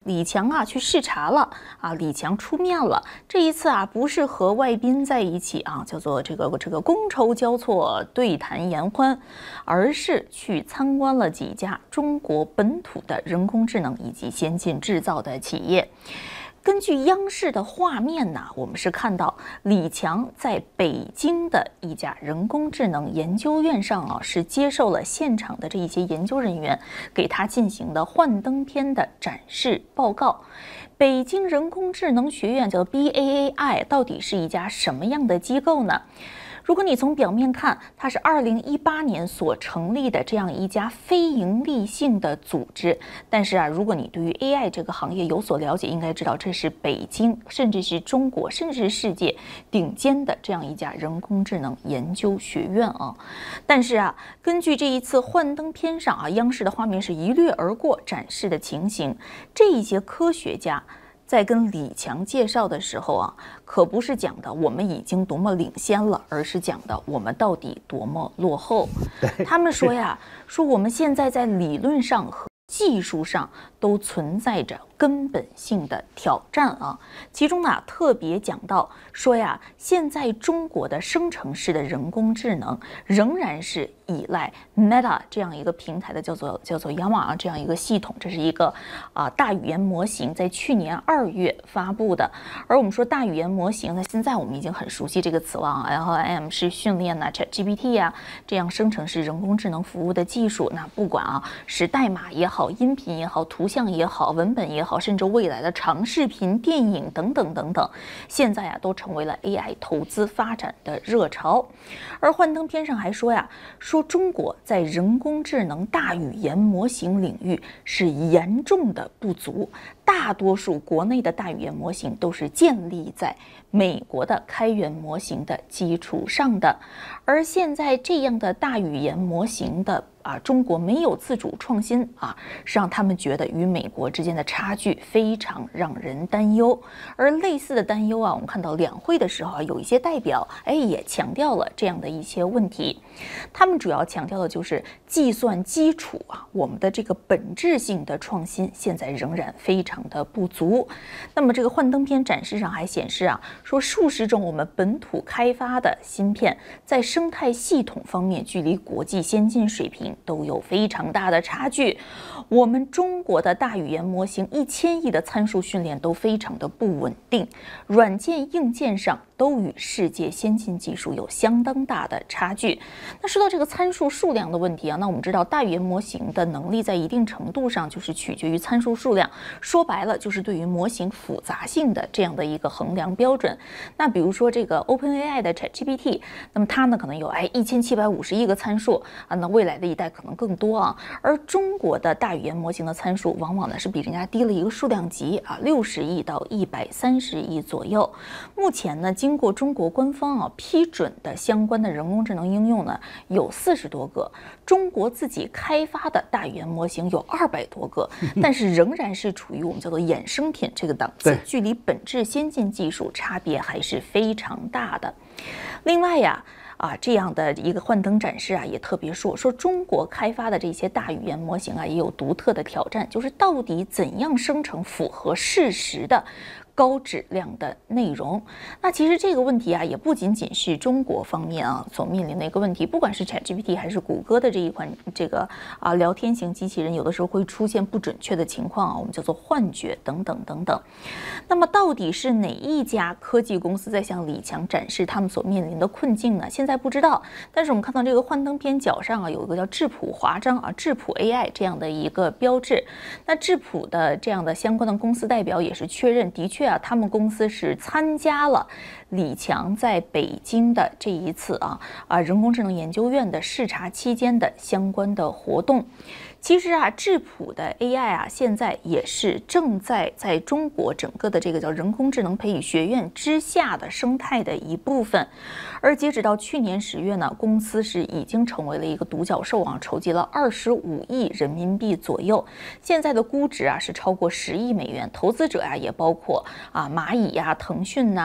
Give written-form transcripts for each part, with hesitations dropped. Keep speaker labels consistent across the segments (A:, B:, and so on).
A: 李强啊去视察了啊，李强出面了。这一次啊，不是和外宾在一起啊，叫做这个觥筹交错、对谈言欢，而是去参观了几家中国本土的人工智能以及先进制造的企业。根据央视的画面呢，我们是看到李强在北京的一家人工智能研究院上啊，是接受了现场的这一些研究人员给他进行的幻灯片的展示报告。北京人工智能学院叫 BAAI， 到底是一家什么样的机构呢？如果你从表面看，它是2018年所成立的这样一家非营利性的组织。但是啊，如果你对于 AI 这个行业有所了解，应该知道这是北京，甚至是中国，甚至是世界顶尖的这样一家人工智能研究学院啊。但是啊，根据这一次幻灯片上啊，央视的画面是一掠而过展示的情形，这一些科学家在跟李强介绍的时候啊，可不是讲的我们已经多么领先了，而是讲的我们到底多么落后。他们说呀，说我们现在在理论上和技术上都存在着根本性的挑战啊。其中呢，特别讲到说呀，现在中国的生成式的人工智能仍然是依赖 Meta 这样一个平台的叫做亚马这样一个系统，这是一个大语言模型，在去年2月发布的。而我们说大语言模型呢，现在我们已经很熟悉这个词了啊 ，LLM 是训练呐 ，ChatGPT 呀这样生成式人工智能服务的技术。那不管啊是代码也好，音频也好，图像也好，文本也好，甚至未来的长视频、电影等等等等，现在啊都成为了 AI 投资发展的热潮。而幻灯片上还说呀，说中国在人工智能大语言模型领域是严重的不足，大多数国内的大语言模型都是建立在美国的开源模型的基础上的，而现在这样的大语言模型的中国没有自主创新是让他们觉得与美国之间的差距非常让人担忧。而类似的担忧我们看到两会的时候有一些代表也强调了这样的一些问题。他们主要强调的就是计算基础我们的这个本质性的创新现在仍然非常的不足。那么这个幻灯片展示上还显示说数十种我们本土开发的芯片在生态系统方面距离国际先进水平都有非常大的差距。我们中国的大语言模型1000亿的参数训练都非常的不稳定，软件硬件上都与世界先进技术有相当大的差距。那说到这个参数数量的问题那我们知道大语言模型的能力在一定程度上就是取决于参数数量，说白了就是对于模型复杂性的这样的一个衡量标准。那比如说这个 OpenAI 的 ChatGPT， 那么它呢可能有1750亿个参数那未来的一代可能更多而中国的大语言模型的参数往往呢是比人家低了一个数量级60亿到130亿左右。目前呢经过中国官方批准的相关的人工智能应用呢有40多个，中国自己开发的大语言模型有200多个，但是仍然是处于我们叫做衍生品这个档次，距离本质先进技术差别还是非常大的。另外这样的一个幻灯展示也特别说中国开发的这些大语言模型也有独特的挑战，就是到底怎样生成符合事实的高质量的内容。那其实这个问题也不仅仅是中国方面所面临的一个问题，不管是 ChatGPT 还是谷歌的这一款这个聊天型机器人，有的时候会出现不准确的情况我们叫做幻觉等等等等。那么到底是哪一家科技公司在向李强展示他们所面临的困境呢？现在不知道，但是我们看到这个幻灯片角上有一个叫质朴华章质朴 AI 这样的一个标志。那质朴的这样的相关的公司代表也是确认，的确他们公司是参加了李强在北京的这一次人工智能研究院的视察期间的相关的活动。其实质朴的 AI 现在也是正在中国整个的这个叫人工智能培育学院之下的生态的一部分。而截止到去年10月呢，公司是已经成为了一个独角兽筹集了25亿人民币左右，现在的估值是超过10亿美元，投资者也包括蚂蚁腾讯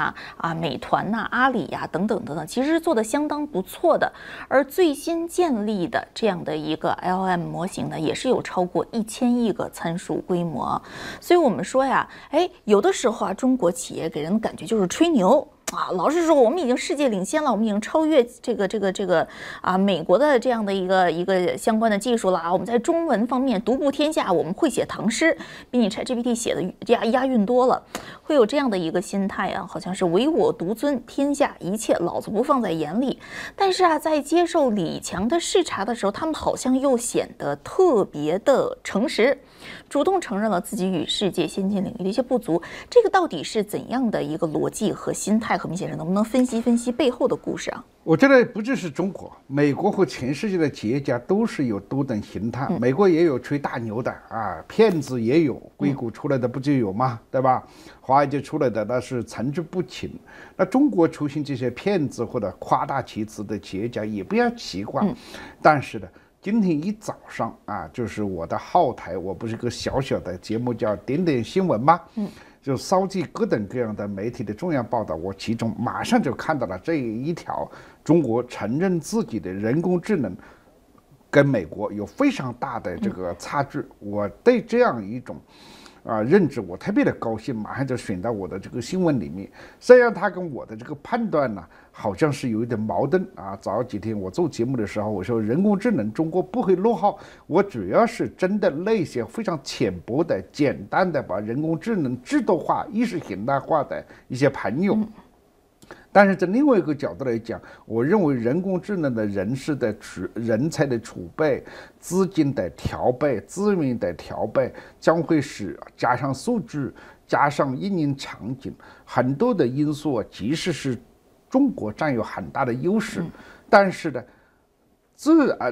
A: 美团阿里等等等等，其实是做的相当不错的。而最新建立的这样的一个 LLM 模型呢，也也是有超过1000亿个参数规模。所以我们说呀，有的时候啊，中国企业给人的感觉就是吹牛。老是说我们已经世界领先了，我们已经超越这个美国的这样的一个相关的技术了啊！我们在中文方面独步天下，我们会写唐诗，比你 ChatGPT 写的押韵多了，会有这样的一个心态啊，好像是唯我独尊，天下一切老子不放在眼里。但是啊，在接受李强的视察的时候，他们好像又显得特别的诚实。主动承认了自己与世界先进领域的一些不足，这个到底是怎样的一个逻辑和心态？何明先生能不能分析背后的故事啊？
B: 我觉得不只是中国，美国和全世界的企业家都是有多等形态。美国也有吹大牛的啊，骗子也有，硅谷出来的不就有吗？对吧？华尔街出来的那是层出不穷。那中国出现这些骗子或者夸大其词的企业家也不要奇怪。但是呢，今天一早上啊，就是我的后台，我不是一个小小的节目叫点点新闻吗？就搜集各种各样的媒体的重要报道，我其中马上就看到了这一条：中国承认自己的人工智能跟美国有非常大的这个差距。我对这样一种认知我特别的高兴，马上就选到我的这个新闻里面。虽然它跟我的这个判断呢好像是有一点矛盾啊。早几天我做节目的时候，我说人工智能中国不会落后，我主要是针对那些非常浅薄的、简单的把人工智能制度化、意识形态化的一些朋友。但是从另外一个角度来讲，我认为人工智能的人才的储备、资金的调配、资源的调配，将会使加上数据、加上应用场景很多的因素，即使是中国占有很大的优势，但是呢，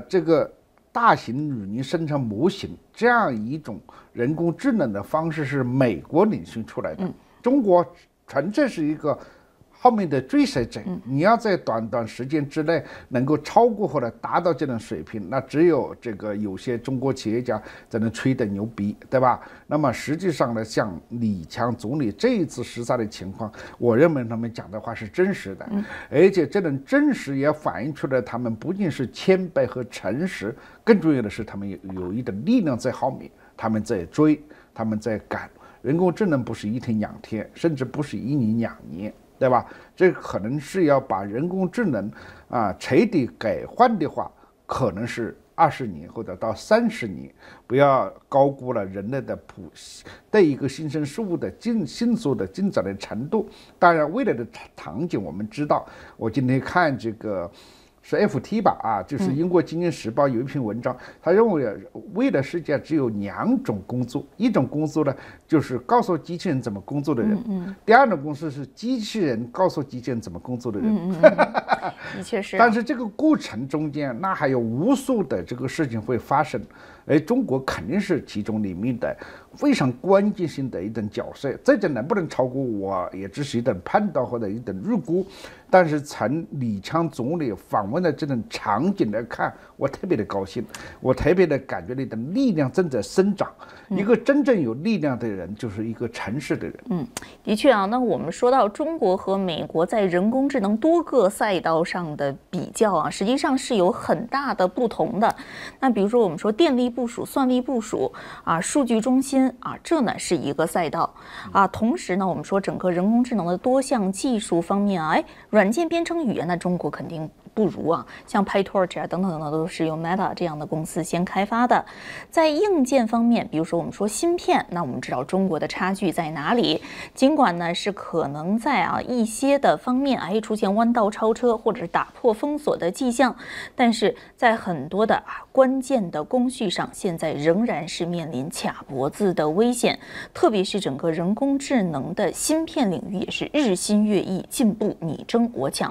B: 这个大型语音生成模型这样一种人工智能的方式是美国领先出来的，中国纯粹是一个后面的追随者。你要在短时间之内能够超过或者达到这种水平，那只有有些中国企业家在那吹的牛逼，对吧？那么实际上呢，像李强总理这一次视察的情况，我认为他们讲的话是真实的，而且这种真实也反映出来他们不仅是谦卑和诚实，更重要的是他们有一点力量在后面，他们在追，他们在赶。人工智能不是1天2天，甚至不是1年2年，对吧？这可能是要把人工智能彻底改换的话，可能是20年或者到30年。不要高估了人类的对一个新生事物的迅速的进展的程度。当然，未来的场景我们知道，我今天看这个是 FT 吧就是英国《经济时报》有一篇文章，他认为未来世界只有2种工作，一种工作呢就是告诉机器人怎么工作的人，第二种工作是机器人告诉机器人怎么工作的人。
A: 的确是。
B: 但是这个过程中间，那还有无数的这个事情会发生，而中国肯定是其中里面的非常关键性的一种角色。这种能不能超过我，也只是一种判断或者一种预估。但是从李强总理访问的这种场景来看，我特别的高兴，我特别的感觉你的力量正在生长。一个真正有力量的人，就是一个诚实的人。
A: 的确啊。那我们说到中国和美国在人工智能多个赛道上的比较啊，实际上是有很大的不同的。那比如说我们说电力部署、算力部署数据中心这呢是一个赛道同时呢，我们说整个人工智能的多项技术方面软件编程语言呢，中国肯定不如像 PyTorch 等等都是由 Meta 这样的公司先开发的。在硬件方面，比如说我们说芯片，那我们知道中国的差距在哪里？尽管呢是可能在一些的方面出现弯道超车或者是打破封锁的迹象，但是在很多的关键的工序上，现在仍然是面临卡脖子的危险。特别是整个人工智能的芯片领域也是日新月异，进步你争我抢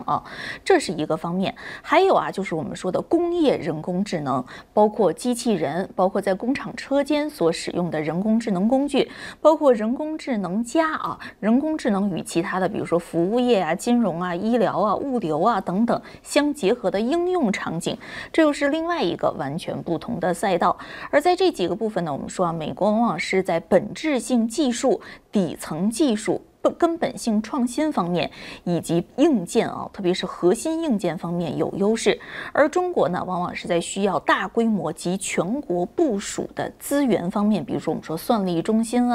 A: 这是一个方面。还有就是我们说的工业人工智能，包括机器人，包括在工厂车间所使用的人工智能工具，包括人工智能加人工智能与其他的比如说服务业金融医疗物流等等相结合的应用场景，这又是另外一个完全不同的赛道。而在这几个部分呢，我们说美国往往是在本质性技术、底层技术、根本性创新方面以及硬件特别是核心硬件方面有优势，而中国呢，往往是在需要大规模及全国部署的资源方面，比如说我们说算力中心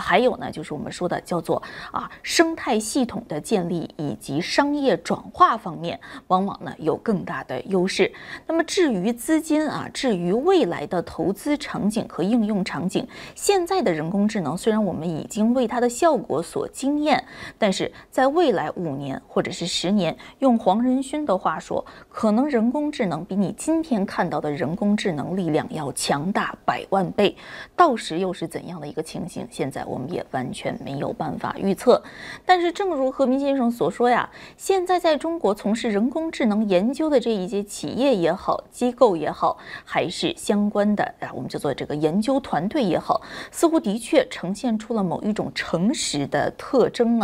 A: 还有呢就是我们说的叫做生态系统的建立以及商业转化方面，往往呢有更大的优势。那么至于资金至于未来的投资场景和应用场景，现在的人工智能虽然我们已经为它的效果所惊艳，但是在未来5年或者是10年，用黄仁勋的话说，可能人工智能比你今天看到的人工智能力量要强大100万倍。到时又是怎样的一个情形，现在我们也完全没有办法预测。但是正如何明先生所说呀，现在在中国从事人工智能研究的这一些企业也好，机构也好，还是相关的我们叫做这个研究团队也好，似乎的确呈现出了某一种诚实的特征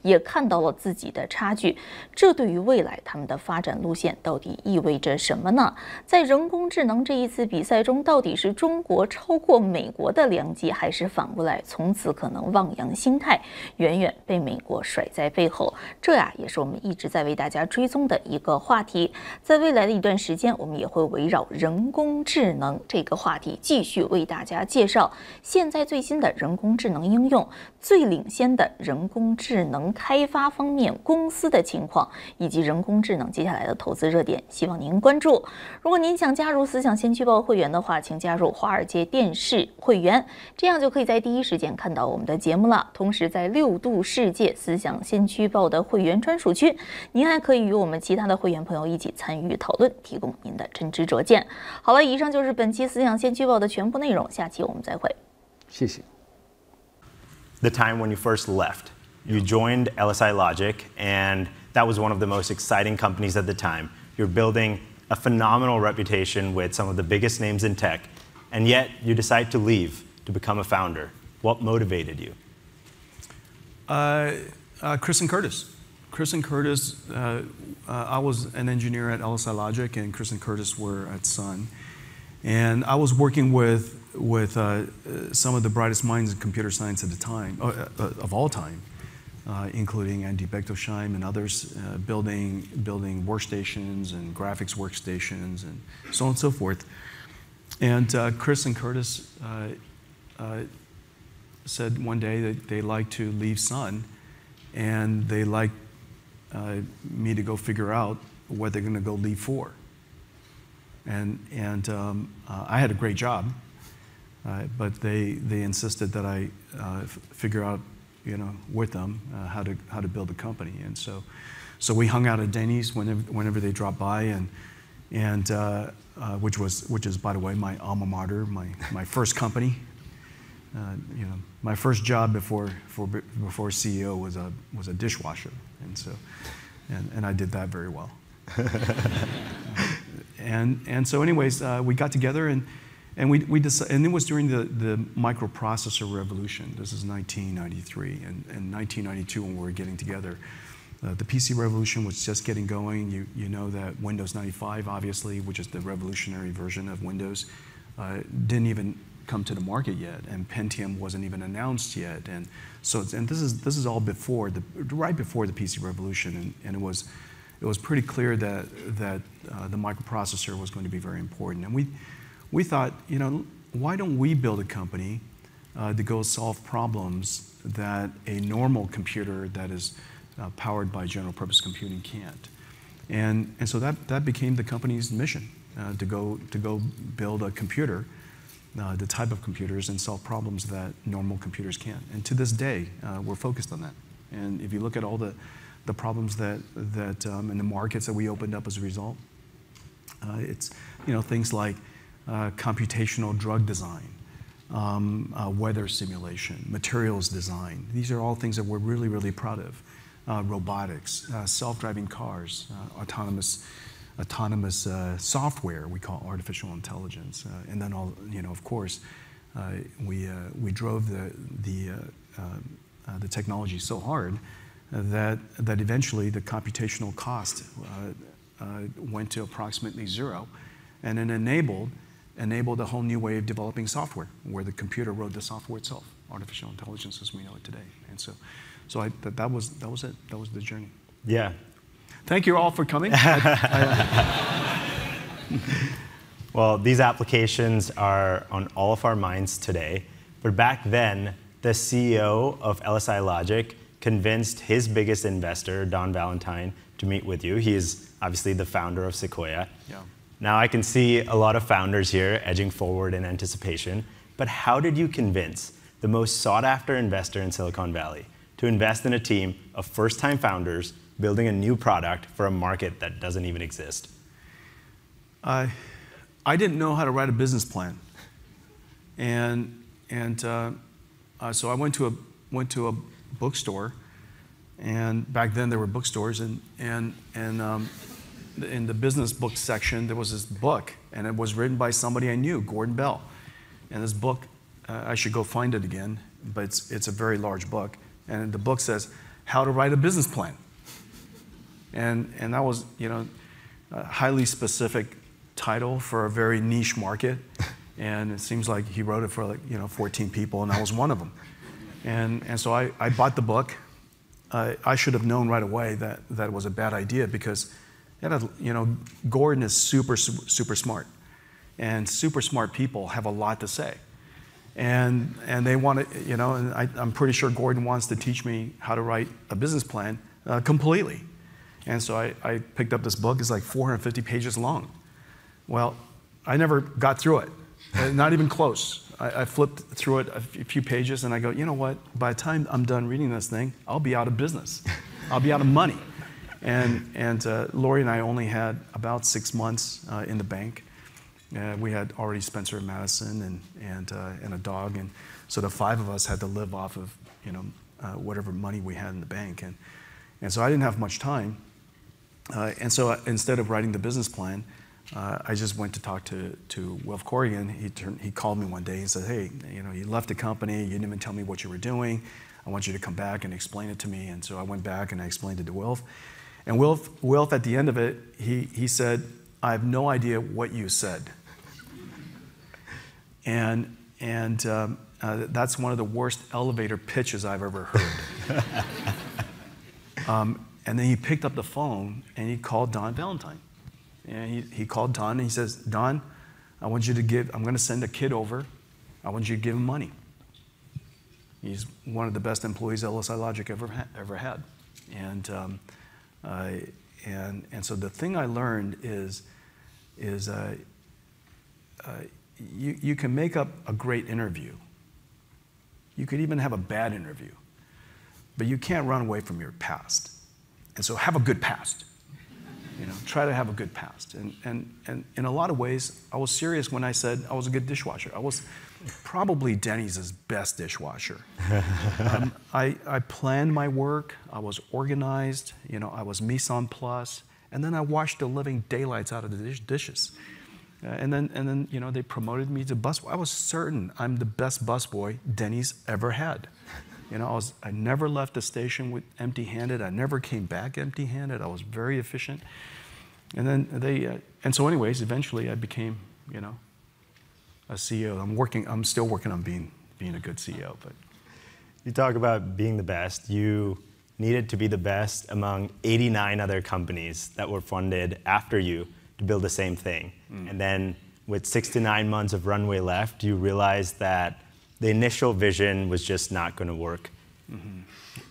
A: 也看到了自己的差距。这对于未来他们的发展路线到底意味着什么呢？在人工智能这一次比赛中，到底是中国超过美国的良机，还是反过来从此可能望洋兴泰，远远被美国甩在背后？这也是我们一直在为大家追踪的一个话题。在未来的一段时间，我们也会围绕人工智能这个话题继续为大家介绍现在最新的人工智能应用、最领先的人工智能开发方面公司的情况，以及人工智能接下来的投资热点，希望您关注。如果您想加入思想先驱报会员的话，请加入华尔街电视会员，这样就可以在第一时间看到我们的节目了。同时在6度世界思想先驱报的会员专属区，您还可以与我们其他的会员朋友一起参与讨论，提供您的真知灼见。好了，以上就是本期思想先驱报的全部内容，下期我们再会。
B: 谢谢。
C: The time when you first left. You joined LSI Logic, and that was one of the most exciting companies at the time. You're building a phenomenal reputation with some of the biggest names in tech, and yet you decide to leave to become a founder. What motivated you?
D: Chris and Curtis. Chris and Curtis, I was an engineer at LSI Logic, and Chris and Curtis were at Sun. And I was working with some of the brightest minds in computer science at the time, of all time, including Andy Bechtolsheim and others, building workstations and graphics workstations and so on and so forth. And Chris and Curtis said one day that they like to leave Sun, and they like me to go figure out what they're going to go leave for. And I had a great job, but they insisted that I figure out, with them how to build a company. And so we hung out at Denny's whenever they dropped by, and which is, by the way, my alma mater, my first company. My first job before CEO was a dishwasher, and I did that very well. And so, anyways, we got together and we decided, and it was during the microprocessor revolution. This is 1993, and 1992 when we were getting together. The PC revolution was just getting going. You know that Windows 95, obviously, which is the revolutionary version of Windows, didn't even come to the market yet, and Pentium wasn't even announced yet. And this is all right before the PC revolution, and it was pretty clear that the microprocessor was going to be very important. And we thought, why don't we build a company to go solve problems that a normal computer that is powered by general purpose computing can't. And so that became the company's mission, to go build a computer, the type of computers, and solve problems that normal computers can't. And to this day, we're focused on that. And if you look at all the problems that in the markets that we opened up as a result, it's things like computational drug design, weather simulation, materials design. These are all things that we're really, really proud of. Robotics, self-driving cars, autonomous software we call artificial intelligence, and then of course, we drove the technology so hard that eventually the computational cost went to approximately zero, and it enabled a whole new way of developing software, where the computer wrote the software itself, artificial intelligence as we know it today. And So that was it. That was the journey.
C: Yeah.
D: Thank you all for coming.
C: Well, these applications are on all of our minds today. But back then, the CEO of LSI Logic convinced his biggest investor, Don Valentine, to meet with you. He is obviously the founder of Sequoia.
D: Yeah.
C: Now I can see a lot of founders here edging forward in anticipation. But how did you convince the most sought-after investor in Silicon Valley to invest in a team of first-time founders building a new product for a market that doesn't even exist?
D: I didn't know how to write a business plan, so I went to a bookstore, and back then there were bookstores, and in the business book section there was this book, and it was written by somebody I knew, Gordon Bell, and this book I should go find it again, but it's a very large book, and the book says How to Write a Business Plan, and that was a highly specific title for a very niche market, and it seems like he wrote it for 14 people, and I was one of them. And so I bought the book. I should have known right away that it was a bad idea because Gordon is super smart, and super smart people have a lot to say, and they want to and I'm pretty sure Gordon wants to teach me how to write a business plan completely. And so I picked up this book. It's like 450 pages long. Well, I never got through it, not even close. I flipped through it a few pages, and I go, you know what? By the time I'm done reading this thing, I'll be out of business. I'll be out of money. And Lori and I only had about 6 months in the bank. We had already Spencer and Madison and a dog, and so the 5 of us had to live off of whatever money we had in the bank, and so I didn't have much time. And so instead of writing the business plan, I just went to talk to Wilf Corrigan. He called me one day and said, hey, you left the company, you didn't even tell me what you were doing. I want you to come back and explain it to me. And so I went back and I explained it to Wilf. And Wilf at the end of it, he said, I have no idea what you said. And that's one of the worst elevator pitches I've ever heard. And then he picked up the phone and he called Don Valentine. And he called Don and he says, Don, I'm going to send a kid over. I want you to give him money. He's one of the best employees LSI Logic ever had. And so the thing I learned is you can make up a great interview. You could even have a bad interview. But you can't run away from your past. And so have a good past. Try to have a good past. And in a lot of ways, I was serious when I said I was a good dishwasher. I was probably Denny's best dishwasher. I planned my work. I was organized. I was mise en place. And then I washed the living daylights out of the dishes. And then they promoted me to busboy. I was certain I'm the best busboy Denny's ever had. I never left the station empty-handed. I never came back empty-handed. I was very efficient. And then and so anyways, eventually I became, a CEO. I'm still working on being a good CEO. But
C: you talk about being the best. You needed to be the best among 89 other companies that were funded after you to build the same thing. And then with 6 to 9 months of runway left, you realized that the initial vision was just not going to work.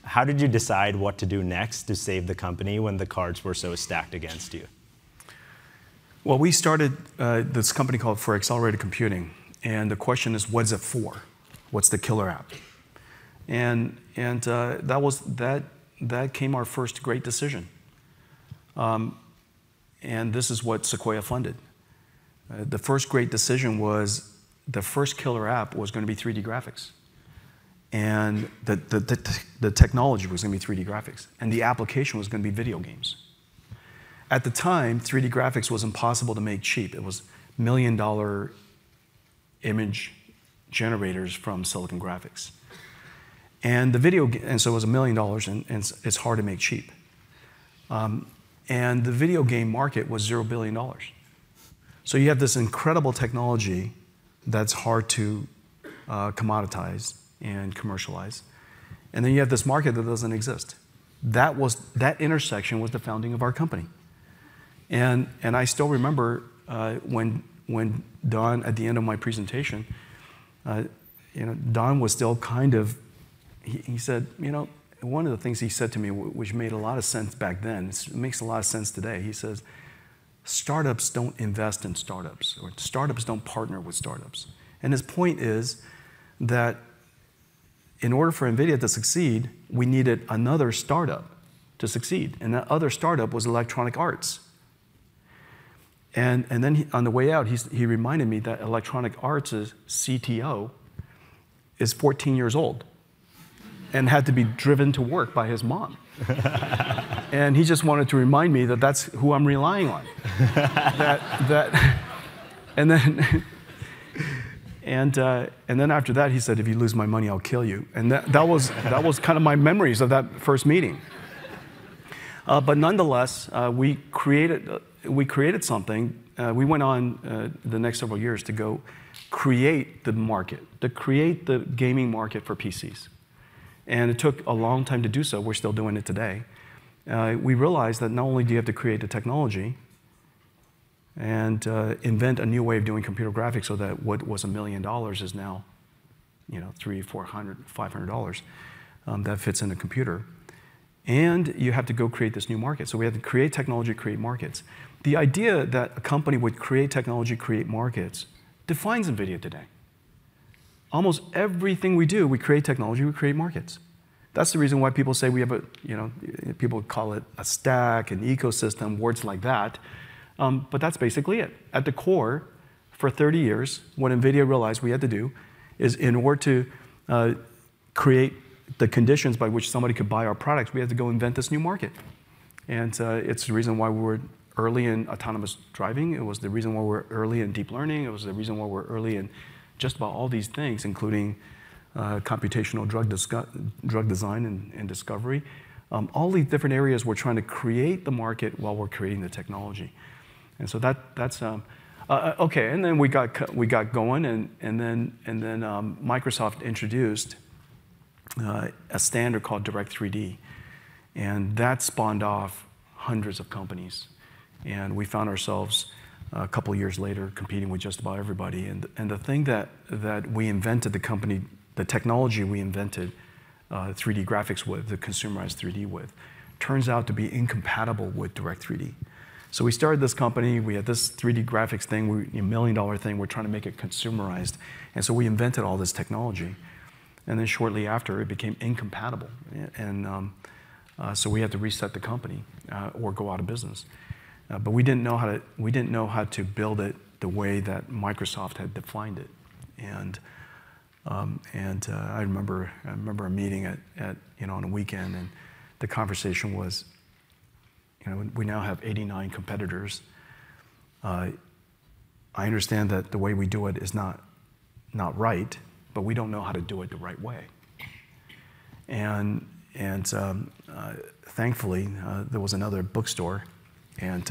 C: How did you decide what to do next to save the company when the cards were so stacked against you?
D: Well, we started this company called For Accelerated Computing, and the question is, what is it for? What's the killer app? And that came our first great decision. And this is what Sequoia funded. The first great decision was the first killer app was going to be 3D graphics. And the technology was going to be 3D graphics. And the application was going to be video games. At the time, 3D graphics was impossible to make cheap. It was $1 million image generators from Silicon Graphics. And so it was $1 million, and it's hard to make cheap. And the video game market was $0 billion. So you have this incredible technology that's hard to commoditize and commercialize. And then you have this market that doesn't exist. That intersection was the founding of our company. And I still remember when Don, at the end of my presentation, Don was still kind of, he said, one of the things he said to me, which made a lot of sense back then, it makes a lot of sense today. He says, startups don't invest in startups, or startups don't partner with startups. And his point is that in order for NVIDIA to succeed, we needed another startup to succeed. And that other startup was Electronic Arts. And then on the way out, he reminded me that Electronic Arts' CTO is 14 years old and had to be driven to work by his mom. And he just wanted to remind me that that's who I'm relying on. And then after that, he said, if you lose my money, I'll kill you. And that was kind of my memories of that first meeting. But nonetheless, we created something. We went on the next several years to go create the market, to create the gaming market for PCs. And it took a long time to do so. We're still doing it today. We realized that not only do you have to create the technology and invent a new way of doing computer graphics so that what was $1 million is now, $300, $400, $500 that fits in a computer. And you have to go create this new market. So we had to create technology, create markets. The idea that a company would create technology, create markets, defines NVIDIA today. Almost everything we do, we create technology, we create markets. That's the reason why people say we have people call it a stack, an ecosystem, words like that. But that's basically it. At the core, for 30 years, what NVIDIA realized we had to do is in order to create the conditions by which somebody could buy our products, we had to go invent this new market. And it's the reason why we were early in autonomous driving. It was the reason why we're early in deep learning. It was the reason why we're early in just about all these things, including computational drug design and discovery. All these different areas, we're trying to create the market while we're creating the technology. And so that's okay. And then we got going, and then Microsoft introduced a standard called Direct3D, and that spawned off hundreds of companies. And we found ourselves a couple years later competing with just about everybody. And the thing that we invented, the technology we invented 3D graphics with, the consumerized 3D with, turns out to be incompatible with Direct3D. So we started this company, we had this 3D graphics thing, a $1 million thing, we're trying to make it consumerized. And so we invented all this technology. And then shortly after, it became incompatible. And so we had to reset the company or go out of business. But we didn't know how to build it the way that Microsoft had defined it. And I remember a meeting on a weekend, and the conversation was, we now have 89 competitors. I understand that the way we do it is not right, but we don't know how to do it the right way. And thankfully, there was another bookstore, and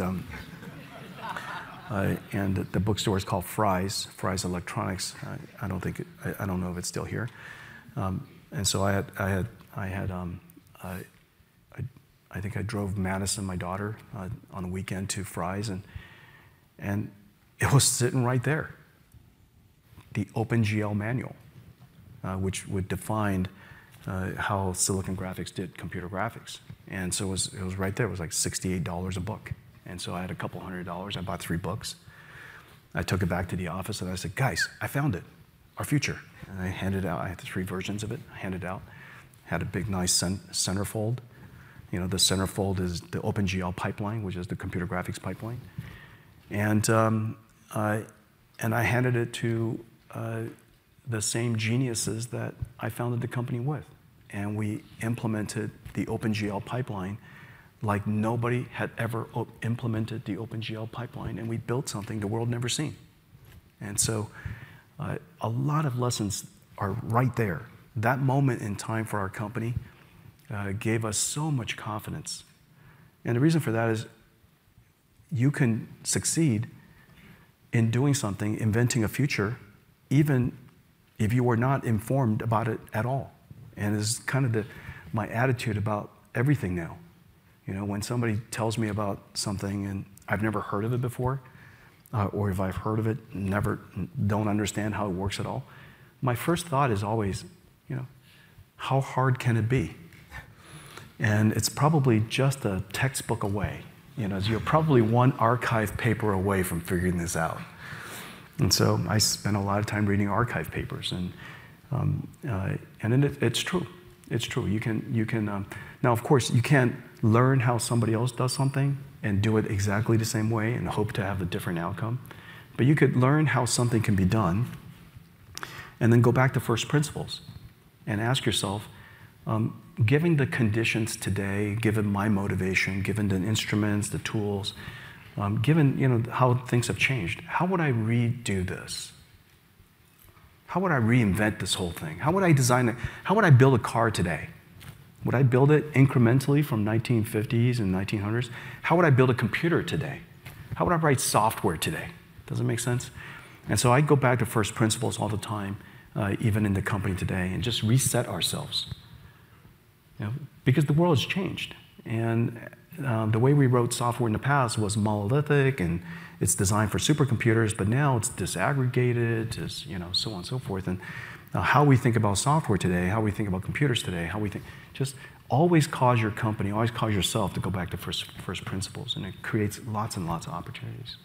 D: the bookstore is called Fry's Electronics. I don't know if it's still here. And so I think I drove Madison, my daughter, on a weekend to Fry's, and it was sitting right there. The OpenGL manual, which would define how Silicon Graphics did computer graphics. And so it was right there. It was like $68 a book. And so I had a couple $100. I bought 3 books. I took it back to the office, and I said, guys, I found it, our future. And I handed out, I had 3 versions of it. I handed out, had a big, nice centerfold. The centerfold is the OpenGL pipeline, which is the computer graphics pipeline. And I handed it to the same geniuses that I founded the company with. And we implemented the OpenGL pipeline like nobody had ever implemented the OpenGL pipeline, and we built something the world never seen. And so a lot of lessons are right there. That moment in time for our company gave us so much confidence. And the reason for that is you can succeed in doing something, inventing a future, even if you were not informed about it at all. And it's kind of my attitude about everything now. You know, when somebody tells me about something and I've never heard of it before, or if I've heard of it, don't understand how it works at all, my first thought is always, you know, how hard can it be? And it's probably just a textbook away. You know, you're probably one archive paper away from figuring this out. And so I spent a lot of time reading archive papers, and it's true. It's true. You can now, of course, you can't learn how somebody else does something and do it exactly the same way and hope to have a different outcome. But you could learn how something can be done and then go back to first principles and ask yourself, given the conditions today, given my motivation, given the instruments, the tools, given, you know, how things have changed, how would I redo this? How would I reinvent this whole thing? How would I design it? How would I build a car today? Would I build it incrementally from 1950s and 1900s? How would I build a computer today? How would I write software today? Does it make sense? And so I go back to first principles all the time, even in the company today, and just reset ourselves. You know, because the world has changed. And the way we wrote software in the past was monolithic, and it's designed for supercomputers, but now it's disaggregated, it's, you know, so on and so forth. And how we think about software today, how we think about computers today, how we think, just always cause your company, always cause yourself to go back to first principles, and it creates lots and lots of opportunities.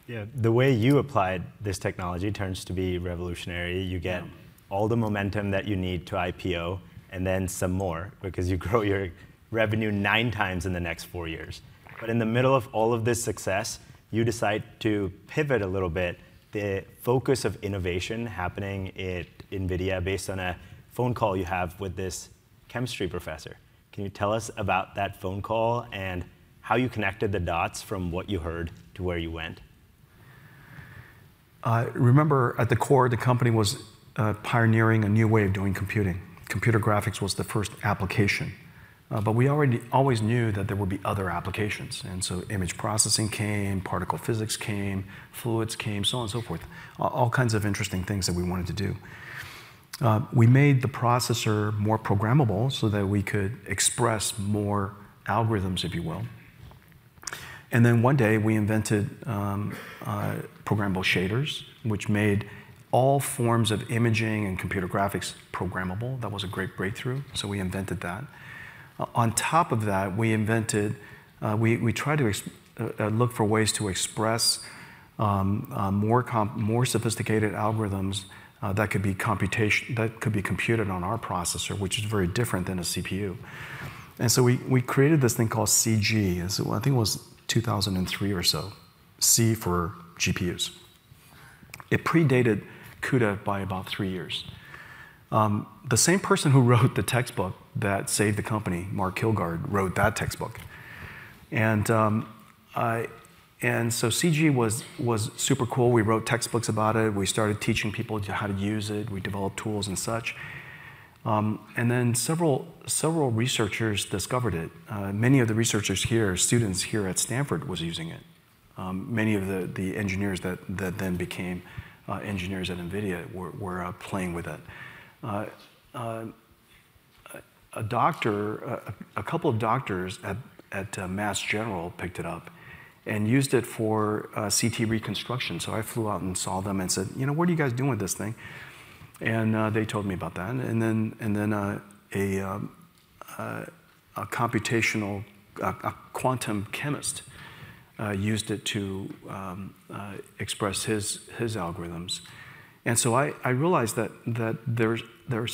C: Yeah, the way you applied this technology turns to be revolutionary. You get all the momentum that you need to IPO, and then some more, because you grow your revenue 9 times in the next 4 years. But in the middle of all of this success, you decide to pivot a little bit the focus of innovation happening at NVIDIA based on a phone call you have with this chemistry professor. Can you tell us about that phone call and how you connected the dots from what you heard to where you went?
D: Remember, at the core, the company was pioneering a new way of doing computing. Computer graphics was the first application. But we always knew that there would be other applications. And so image processing came, particle physics came, fluids came, so on and so forth. All kinds of interesting things that we wanted to do. We made the processor more programmable so that we could express more algorithms, if you will. And then one day we invented programmable shaders, which made all forms of imaging and computer graphics programmable. That was a great breakthrough, so we invented that. On top of that, we invented, we tried to look for ways to express more sophisticated algorithms that could be computed on our processor, which is very different than a CPU. And so we created this thing called CG. And so I think it was 2003 or so, C for GPUs. It predated CUDA by about 3 years. The same person who wrote the textbook that saved the company, Mark Kilgard, wrote that textbook. And so CG was super cool. We wrote textbooks about it. We started teaching people how to use it. We developed tools and such. And then several researchers discovered it. Many of the researchers here, students here at Stanford, was using it. Many of the engineers that then became engineers at NVIDIA were playing with it. A couple of doctors at Mass General picked it up and used it for CT reconstruction. So I flew out and saw them and said, you know, what are you guys doing with this thing? And they told me about that. And then a computational, a quantum chemist used it to express his algorithms. And so I realized that there's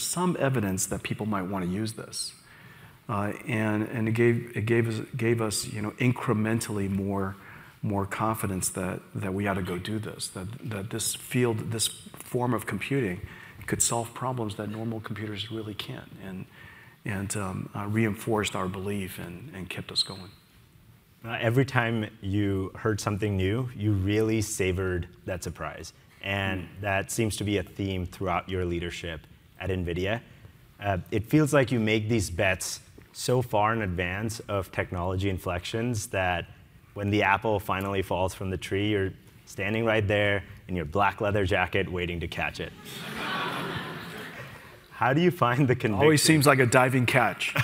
D: some evidence that people might want to use this, and it gave us you know incrementally more confidence that we ought to go do this, that this field, this form of computing, could solve problems that normal computers really can't, and reinforced our belief and kept us going.
C: Every time you heard something new, you really savored that surprise. And that seems to be a theme throughout your leadership at NVIDIA. It feels like you make these bets so far in advance of technology inflections that when the apple finally falls from the tree, you're standing right there in your black leather jacket waiting to catch it. How do you find the conviction?
D: Always seems like a diving catch.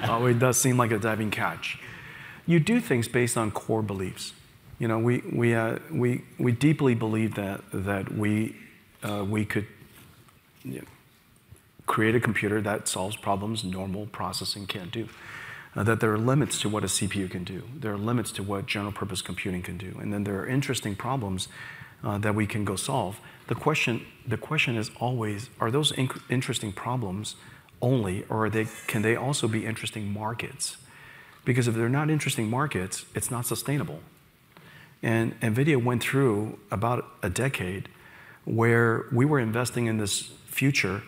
D: Always does seem like a diving catch. You do things based on core beliefs. You know, we deeply believe that we could create a computer that solves problems normal processing can't do. That there are limits to what a CPU can do. There are limits to what general purpose computing can do. And then there are interesting problems that we can go solve. The question is always, are those interesting problems only, or can they also be interesting markets? Because if they're not interesting markets, it's not sustainable. And NVIDIA went through about a decade where we were investing in this future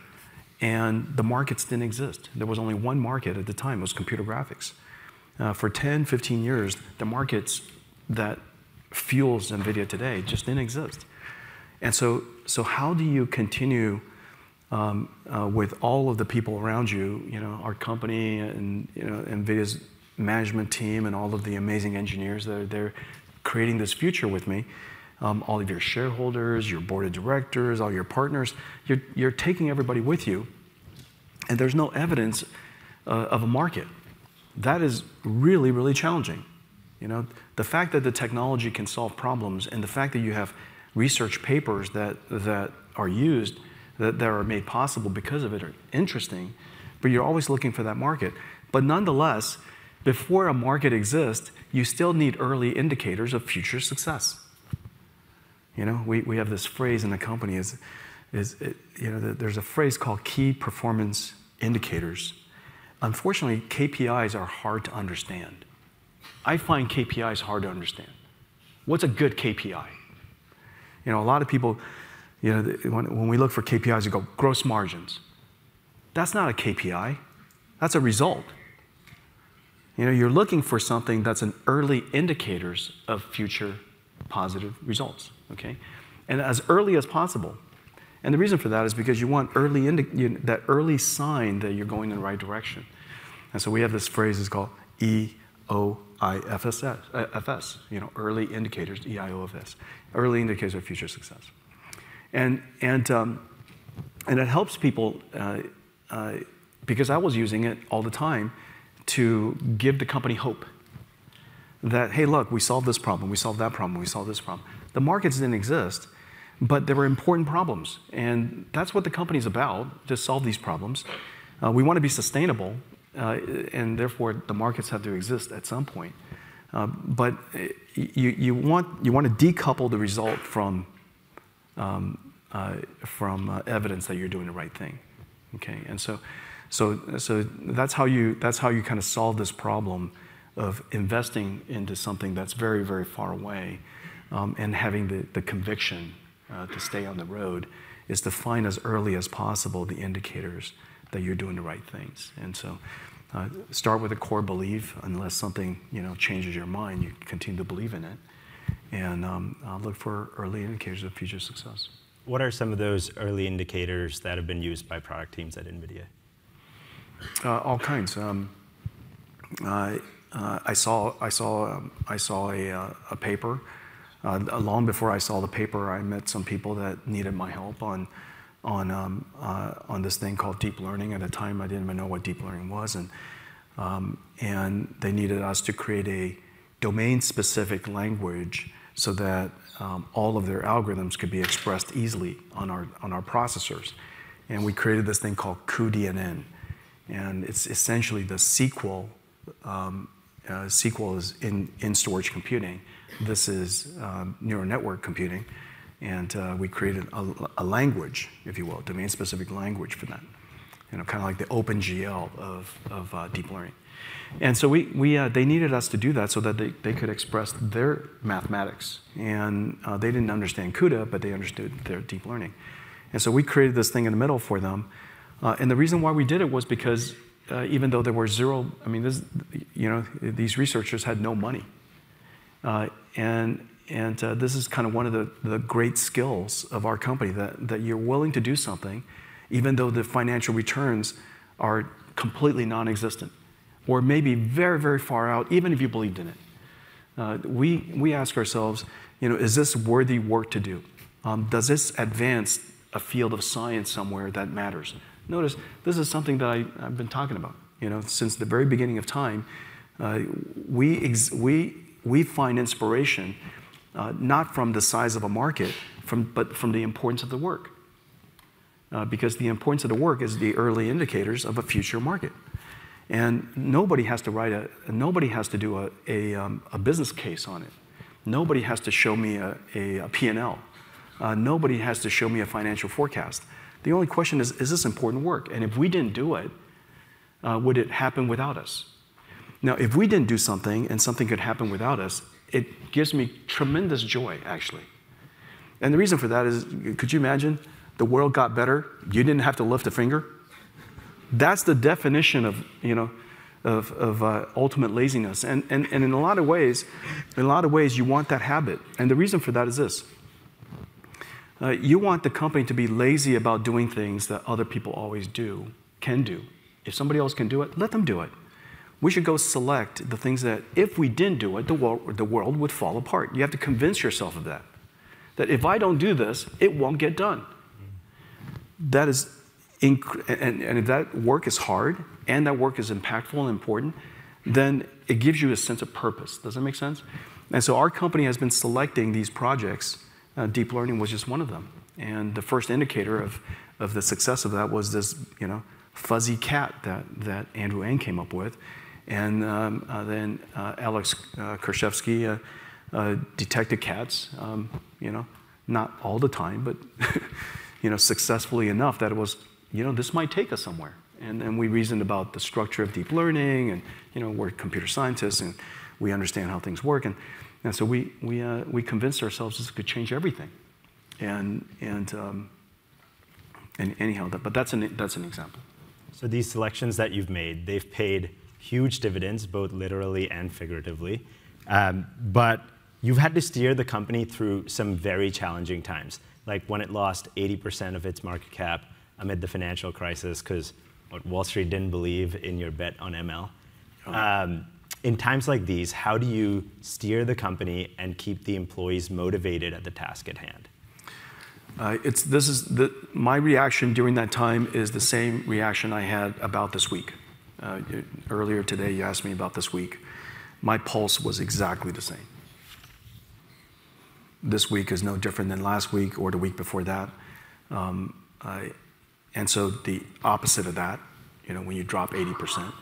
D: and the markets didn't exist. There was only one market at the time, it was computer graphics. For 10, 15 years, the markets that fuels NVIDIA today just didn't exist. And so how do you continue with all of the people around you, you know, our company and, you know, NVIDIA's management team and all of the amazing engineers that are there creating this future with me, all of your shareholders, your board of directors, all your partners, you're taking everybody with you, and there's no evidence of a market. That is really, really challenging. You know, the fact that the technology can solve problems and the fact that you have research papers that are used, that are made possible because of it are interesting, but you're always looking for that market. But nonetheless, before a market exists, you still need early indicators of future success. You know, we have this phrase in the company you know, there's a phrase called key performance indicators. Unfortunately, KPIs are hard to understand. I find KPIs hard to understand. What's a good KPI? You know, a lot of people, you know, when we look for KPIs, you go, gross margins. That's not a KPI. That's a result. You know, you're looking for something that's an early indicators of future positive results, okay? And as early as possible. And the reason for that is because you want that early sign that you're going in the right direction. And so we have this phrase, it's called EOIFS, you know, early indicators, EIOFS, early indicators of future success. And it helps people, because I was using it all the time to give the company hope that, hey, look, we solved this problem, we solved that problem, we solved this problem. The markets didn't exist, but there were important problems. And that's what the company's about, to solve these problems. We want to be sustainable, and therefore the markets have to exist at some point. But you want to decouple the result from evidence that you're doing the right thing. Okay, and so that's how you kind of solve this problem of investing into something that's very, very far away, and having the conviction to stay on the road, is to find as early as possible the indicators that you're doing the right things. And so start with a core belief. Unless something, you know, changes your mind, you continue to believe in it, and look for early indicators of future success.
C: What are some of those early indicators that have been used by product teams at NVIDIA?
D: All kinds. I saw a paper. Long before I saw the paper, I met some people that needed my help on this thing called deep learning. At the time, I didn't even know what deep learning was, and they needed us to create a domain-specific language so that all of their algorithms could be expressed easily on our processors. And we created this thing called cuDNN, and it's essentially the SQL. SQL is in storage computing. This is neural network computing, and we created a language, if you will, domain-specific language for that. You know, kind of like the OpenGL of deep learning. And so they needed us to do that so that they could express their mathematics. And they didn't understand CUDA, but they understood their deep learning. And so we created this thing in the middle for them. And the reason why we did it was because even though there were zero, I mean, these researchers had no money. And this is kind of one of the great skills of our company, that you're willing to do something even though the financial returns are completely non-existent, or maybe very, very far out, even if you believed in it. We ask ourselves, you know, is this worthy work to do? Does this advance a field of science somewhere that matters? Notice, this is something that I've been talking about. Since the very beginning of time, we find inspiration not from the size of a market, but from the importance of the work. Because the importance of the work is the early indicators of a future market. And nobody has to do a business case on it. Nobody has to show me a P&L. Nobody has to show me a financial forecast. The only question is this important work? And if we didn't do it, would it happen without us? Now, if we didn't do something and something could happen without us, it gives me tremendous joy, actually. And the reason for that is, could you imagine the world got better, you didn't have to lift a finger? That's the definition of, ultimate laziness. And in a lot of ways, you want that habit. And the reason for that is this. You want the company to be lazy about doing things that other people always can do. If somebody else can do it, let them do it. We should go select the things that if we didn't do it, the world would fall apart. You have to convince yourself of that. That if I don't do this, it won't get done. That is, and if that work is hard and that work is impactful and important, then it gives you a sense of purpose. Does that make sense? And so our company has been selecting these projects. Deep learning was just one of them. And the first indicator of the success of that was this, fuzzy cat that Andrew Ng came up with. And then Alex Kershevsky detected cats, not all the time, but successfully enough that it was, this might take us somewhere. And we reasoned about the structure of deep learning, and we're computer scientists, and we understand how things work. And so we convinced ourselves this could change everything. And anyhow, but that's an example.
C: So these selections that you've made, they've paid huge dividends, both literally and figuratively. But you've had to steer the company through some very challenging times, like when it lost 80% of its market cap amid the financial crisis because Wall Street didn't believe in your bet on ML. In times like these, how do you steer the company and keep the employees motivated at the task at hand? My reaction during that time is the same reaction I had about this week. Earlier today, you asked me about this week. My pulse was exactly the same. This week is no different than last week or the week before that. And so the opposite of that, when you drop 80%,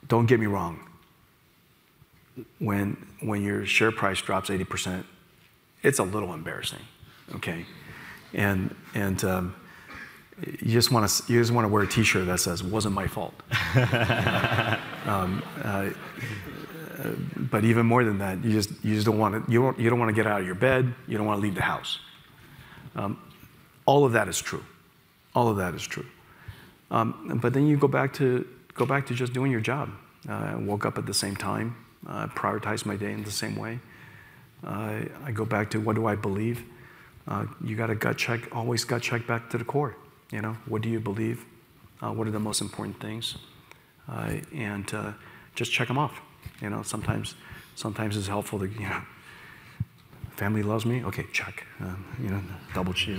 C: don't get me wrong. When your share price drops 80%, it's a little embarrassing, okay? And you just want to wear a T-shirt that says "wasn't my fault." But even more than that, you just don't want to. You don't want to get out of your bed. You don't want to leave the house. All of that is true. All of that is true. But then you go back to just doing your job. I woke up at the same time. Prioritize my day in the same way. I go back to what do I believe. You got to gut check. Always gut check back to the core. What do you believe? What are the most important things? And just check them off. Sometimes it's helpful to, family loves me. Okay, check. Double check.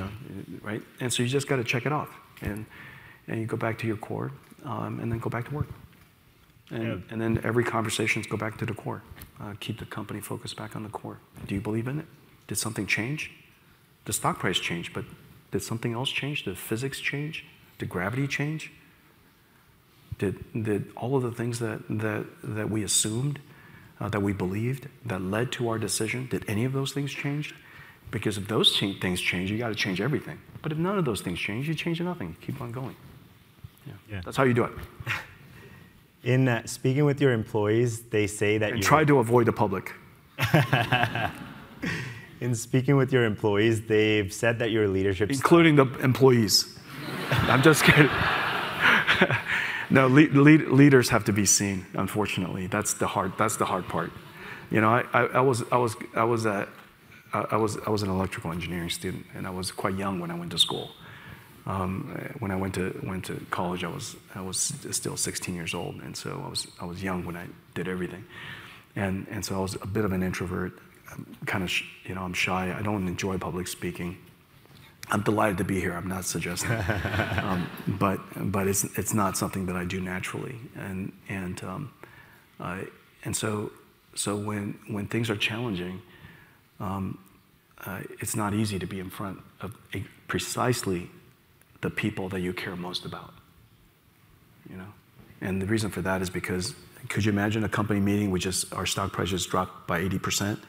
C: Right? And so you just got to check it off, and you go back to your core, and then go back to work. And then every conversation go back to the core. Keep the company focused back on the core. Do you believe in it? Did something change? The stock price changed, but did something else change? Did physics change? Did gravity change? Did all of the things that we assumed, that we believed, that led to our decision, did any of those things change? Because if those things change, you got to change everything. But if none of those things change, you change nothing. Keep on going. Yeah. That's how you do it. In speaking with your employees, they say that you
D: try to avoid the public.
C: In speaking with your employees, they've said that your leadership,
D: including the employees. I'm just kidding. No, leaders have to be seen. Unfortunately, that's the hard part. I was an electrical engineering student, and I was quite young when I went to school. When I went to college, I was still 16 years old, and so I was young when I did everything, and so I was a bit of an introvert. I'm kind of I'm shy. I don't enjoy public speaking. I'm delighted to be here. I'm not suggesting, but it's not something that I do naturally, and so when things are challenging, it's not easy to be in front of precisely the people that you care most about. You know, and the reason for that is because, could you imagine a company meeting our stock price just dropped by 80%,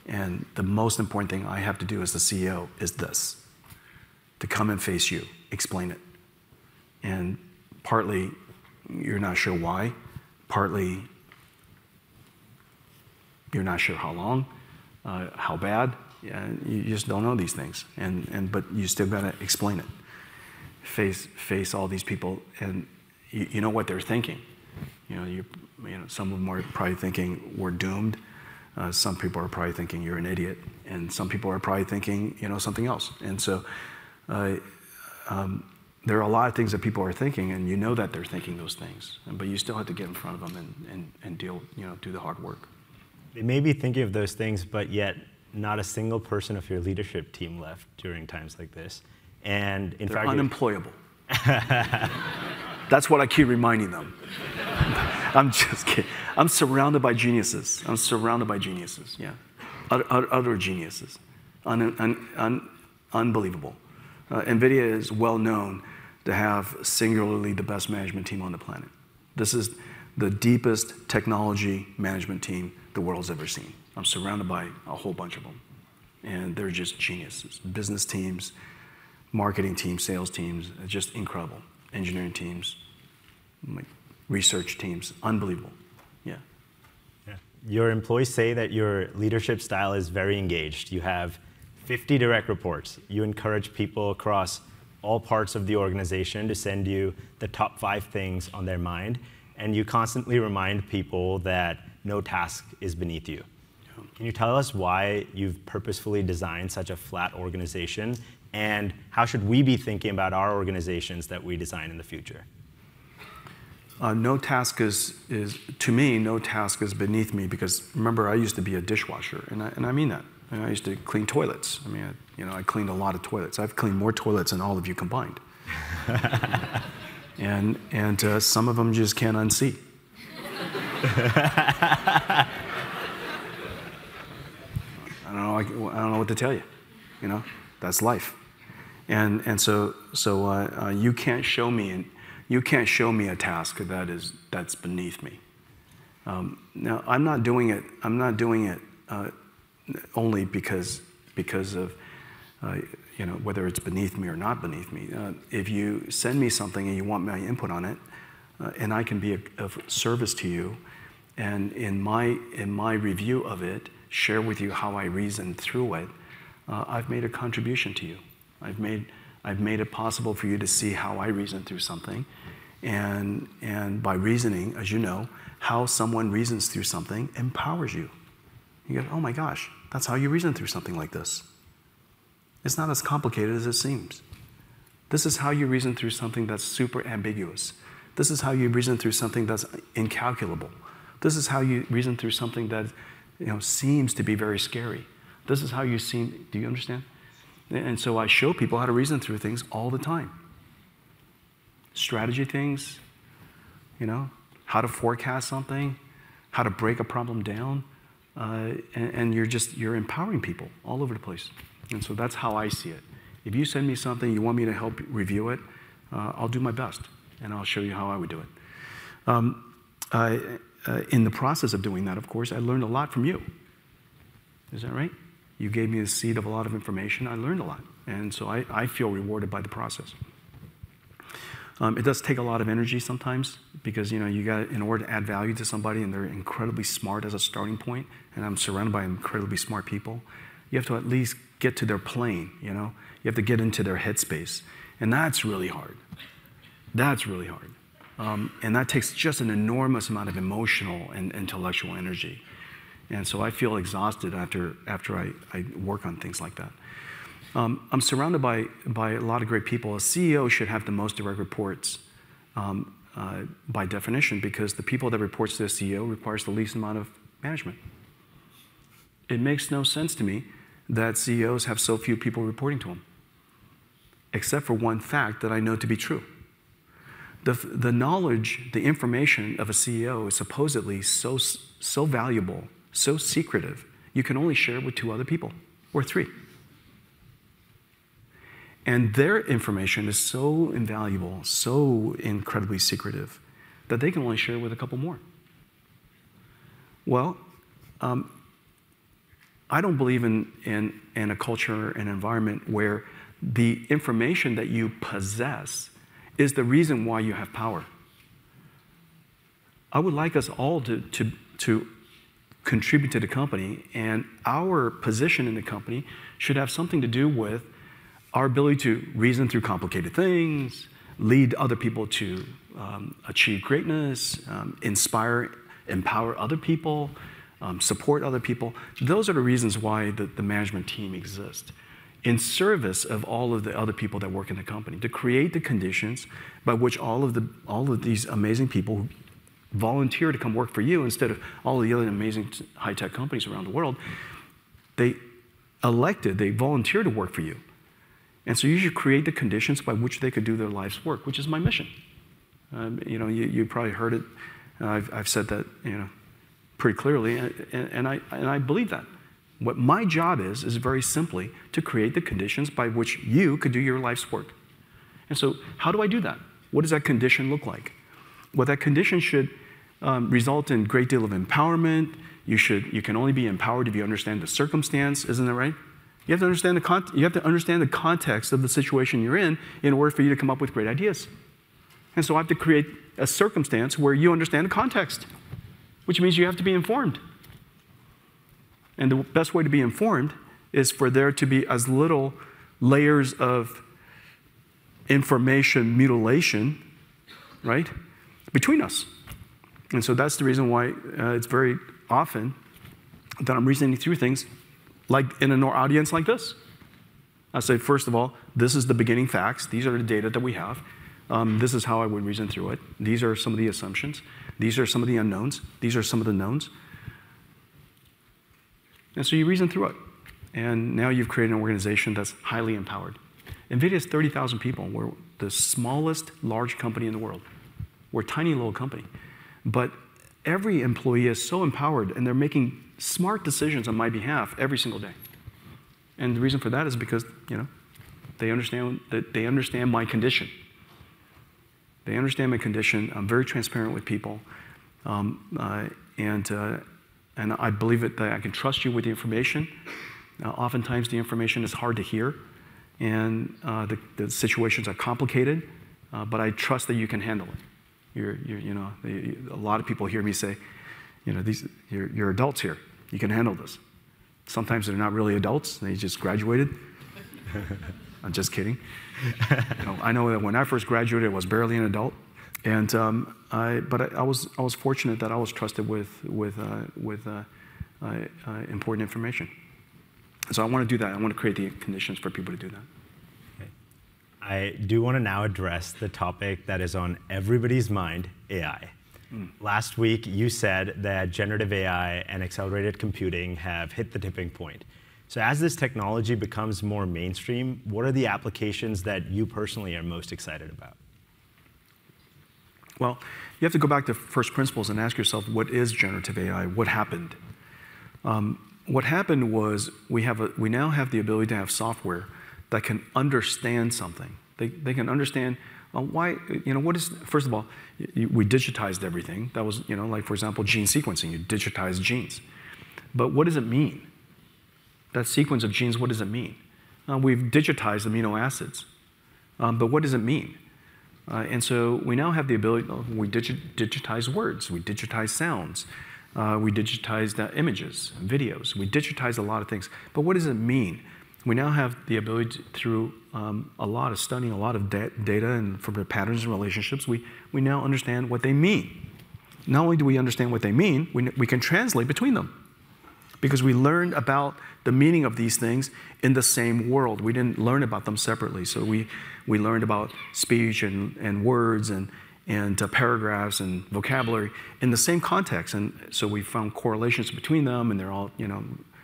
D: and the most important thing I have to do as the CEO is this: to come and face you, explain it. And partly you're not sure why, partly you're not sure how long, how bad. You just don't know these things, but you still gotta explain it. Face all these people, and you know what they're thinking. You know, some of them are probably thinking we're doomed. Some people are probably thinking you're an idiot, and some people are probably thinking, you know, something else. And so there are a lot of things that people are thinking, and you know that they're thinking those things, but you still have to get in front of them and deal, you know, do the hard work.
C: They may be thinking of those things, but yet not a single person of your leadership team left during times like this. And in
D: They're
C: fact,
D: unemployable. That's what I keep reminding them. I'm just kidding. I'm surrounded by geniuses. I'm surrounded by geniuses, yeah. Other geniuses. Unbelievable. NVIDIA is well known to have singularly the best management team on the planet. This is the deepest technology management team the world's ever seen. I'm surrounded by a whole bunch of them. And they're just geniuses. Business teams, marketing teams, sales teams, just incredible. Engineering teams, research teams, unbelievable, yeah.
C: Your employees say that your leadership style is very engaged. You have 50 direct reports. You encourage people across all parts of the organization to send you the top 5 things on their mind, and you constantly remind people that no task is beneath you. Can you tell us why you've purposefully designed such a flat organization, and how should we be thinking about our organizations that we design in the future?
D: No task to me, no task is beneath me, because remember, I used to be a dishwasher, and I mean that. And I used to clean toilets. I mean, I cleaned a lot of toilets. I've cleaned more toilets than all of you combined. and some of them just can't unsee. I don't know what to tell you. You know, that's life. And so you can't show me a task that's beneath me. Now I'm not doing it only because of whether it's beneath me or not beneath me. If you send me something and you want my input on it, and I can be of service to you, and in my review of it, share with you how I reasoned through it, I've made a contribution to you. I've made it possible for you to see how I reason through something, and by reasoning, as you know, how someone reasons through something empowers you. You go, oh my gosh, that's how you reason through something like this. It's not as complicated as it seems. This is how you reason through something that's super ambiguous. This is how you reason through something that's incalculable. This is how you reason through something that seems to be very scary. This is how you seem, do you understand? And so I show people how to reason through things all the time. Strategy things, how to forecast something, how to break a problem down, and you're empowering people all over the place. And so that's how I see it. If you send me something, you want me to help review it, I'll do my best, and I'll show you how I would do it. In the process of doing that, of course, I learned a lot from you. Is that right? You gave me the seed of a lot of information. I learned a lot. And so I feel rewarded by the process. It does take a lot of energy sometimes, because you got, in order to add value to somebody, and they're incredibly smart as a starting point, and I'm surrounded by incredibly smart people, you have to at least get to their plane, You have to get into their headspace. And that's really hard. That's really hard. And that takes just an enormous amount of emotional and intellectual energy. And so I feel exhausted after I work on things like that. I'm surrounded by a lot of great people. A CEO should have the most direct reports by definition, because the people that reports to the CEO requires the least amount of management. It makes no sense to me that CEOs have so few people reporting to them. except for one fact that I know to be true. The knowledge, the information of a CEO is supposedly so valuable, so secretive, you can only share it with 2 other people, or 3. And their information is so invaluable, so incredibly secretive, that they can only share it with a couple more. Well, I don't believe in a culture and environment where the information that you possess is the reason why you have power. I would like us all to contribute to the company, and our position in the company should have something to do with our ability to reason through complicated things, lead other people to achieve greatness, inspire, empower other people, support other people. Those are the reasons why the management team exists, in service of all of the other people that work in the company, to create the conditions by which all of these amazing people who volunteer to come work for you instead of all the other amazing high-tech companies around the world, they volunteer to work for you. And so you should create the conditions by which they could do their life's work, which is my mission. You probably heard it. I've said that pretty clearly, and I believe that. What my job is very simply to create the conditions by which you could do your life's work. And so how do I do that? What does that condition look like? Well, that condition should result in a great deal of empowerment. You can only be empowered if you understand the circumstance, isn't that right? You have to understand the context of the situation you're in order for you to come up with great ideas. And so I have to create a circumstance where you understand the context, which means you have to be informed. And the best way to be informed is for there to be as little layers of information mutilation, right, between us. And so that's the reason why it's very often that I'm reasoning through things like in an audience like this. I say, first of all, this is the beginning facts. These are the data that we have. This is how I would reason through it. These are some of the assumptions. These are some of the unknowns. These are some of the knowns. And so you reason through it. And now you've created an organization that's highly empowered. NVIDIA has 30,000 people. We're the smallest large company in the world. We're a tiny little company. But every employee is so empowered, and they're making smart decisions on my behalf every single day. And the reason for that is because, they understand my condition. They understand my condition. I'm very transparent with people. And I believe that I can trust you with the information. Oftentimes the information is hard to hear, and the situations are complicated, but I trust that you can handle it. A lot of people hear me say, you're adults here. You can handle this. Sometimes they're not really adults. They just graduated. I'm just kidding. I know that when I first graduated, I was barely an adult. And I was fortunate that I was trusted with important information. So I want to do that. I want to create the conditions for people to do that.
C: I do want to now address the topic that is on everybody's mind, AI. Last week, you said that generative AI and accelerated computing have hit the tipping point. So as this technology becomes more mainstream, what are the applications that you personally are most excited about?
D: Well, you have to go back to first principles and ask yourself, what is generative AI? What happened? What happened was we now have the ability to have software that can understand something. They can understand why, what is, first of all, we digitized everything. That was, like, for example, gene sequencing. You digitize genes. But what does it mean? That sequence of genes, what does it mean? We've digitized amino acids. But what does it mean? And so we now have the ability, we digitize words, we digitize sounds, we digitize images, and videos. We digitize a lot of things. But what does it mean? We now have the ability to, through a lot of studying, a lot of data and from the patterns and relationships, we now understand what they mean. Not only do we understand what they mean, we can translate between them. Because we learned about the meaning of these things in the same world. We didn't learn about them separately. So we learned about speech and words and paragraphs and vocabulary in the same context. And so we found correlations between them, and they're all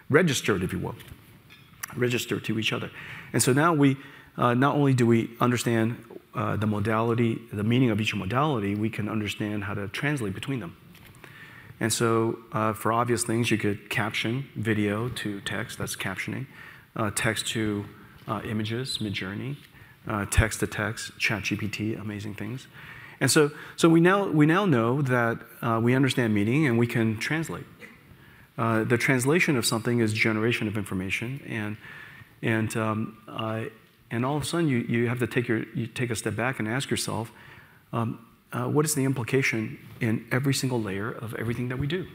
D: registered, if you will, registered to each other. And so now we not only do we understand the modality, the meaning of each modality, we can understand how to translate between them. And so for obvious things, you could caption video to text, that's captioning, text to images, Midjourney, text to text, ChatGPT, amazing things. And so we now know that we understand meaning and we can translate. The translation of something is generation of information, and all of a sudden you have to take a step back and ask yourself, what is the implication in every single layer of everything that we do?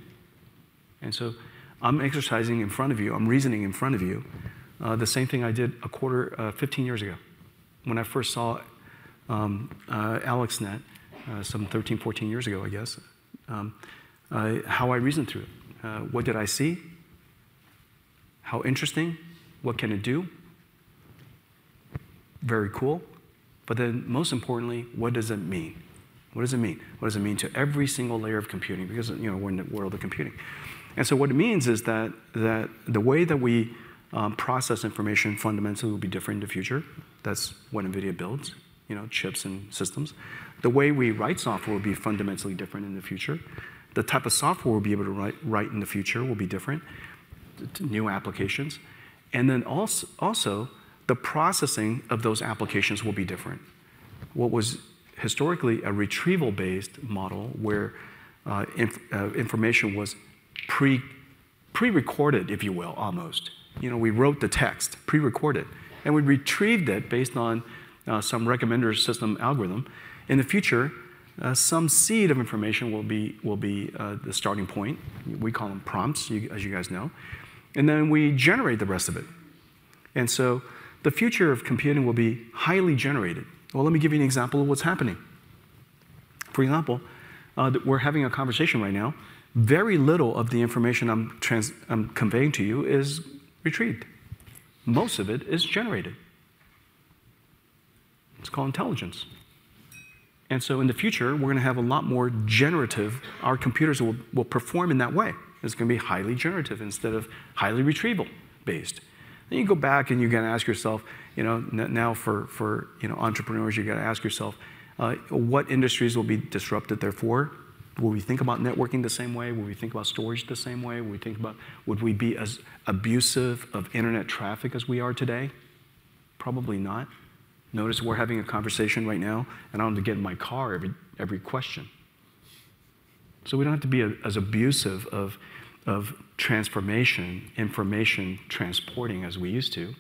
D: And so I'm exercising in front of you, I'm reasoning in front of you, the same thing I did 15 years ago when I first saw AlexNet, some 13, 14 years ago, I guess, how I reasoned through it. What did I see? How interesting? What can it do? Very cool. But then most importantly, what does it mean? What does it mean? What does it mean to every single layer of computing? Because we're in the world of computing. And so what it means is that the way that we process information fundamentally will be different in the future. That's what NVIDIA builds, chips and systems. The way we write software will be fundamentally different in the future. The type of software we'll be able to write in the future will be different, new applications. And then also the processing of those applications will be different. What was historically a retrieval-based model where information was pre-recorded, if you will, almost. We wrote the text, pre-recorded, and we retrieved it based on some recommender system algorithm. In the future, some seed of information will be the starting point. We call them prompts, as you guys know. And then we generate the rest of it. And so the future of computing will be highly generated. Well, let me give you an example of what's happening. For example, we're having a conversation right now. Very little of the information I'm conveying to you is retrieved. Most of it is generated. It's called intelligence. And so in the future, we're going to have a lot more generative. Our computers will perform in that way. It's going to be highly generative instead of highly retrieval-based. Then you go back and you got to ask yourself, now for entrepreneurs, you got to ask yourself, what industries will be disrupted therefore? Will we think about networking the same way? Will we think about storage the same way? Would we be as abusive of internet traffic as we are today? Probably not. Notice we're having a conversation right now, and I don't have to get in my car every question. So we don't have to be as abusive of transformation, information transporting as we used to.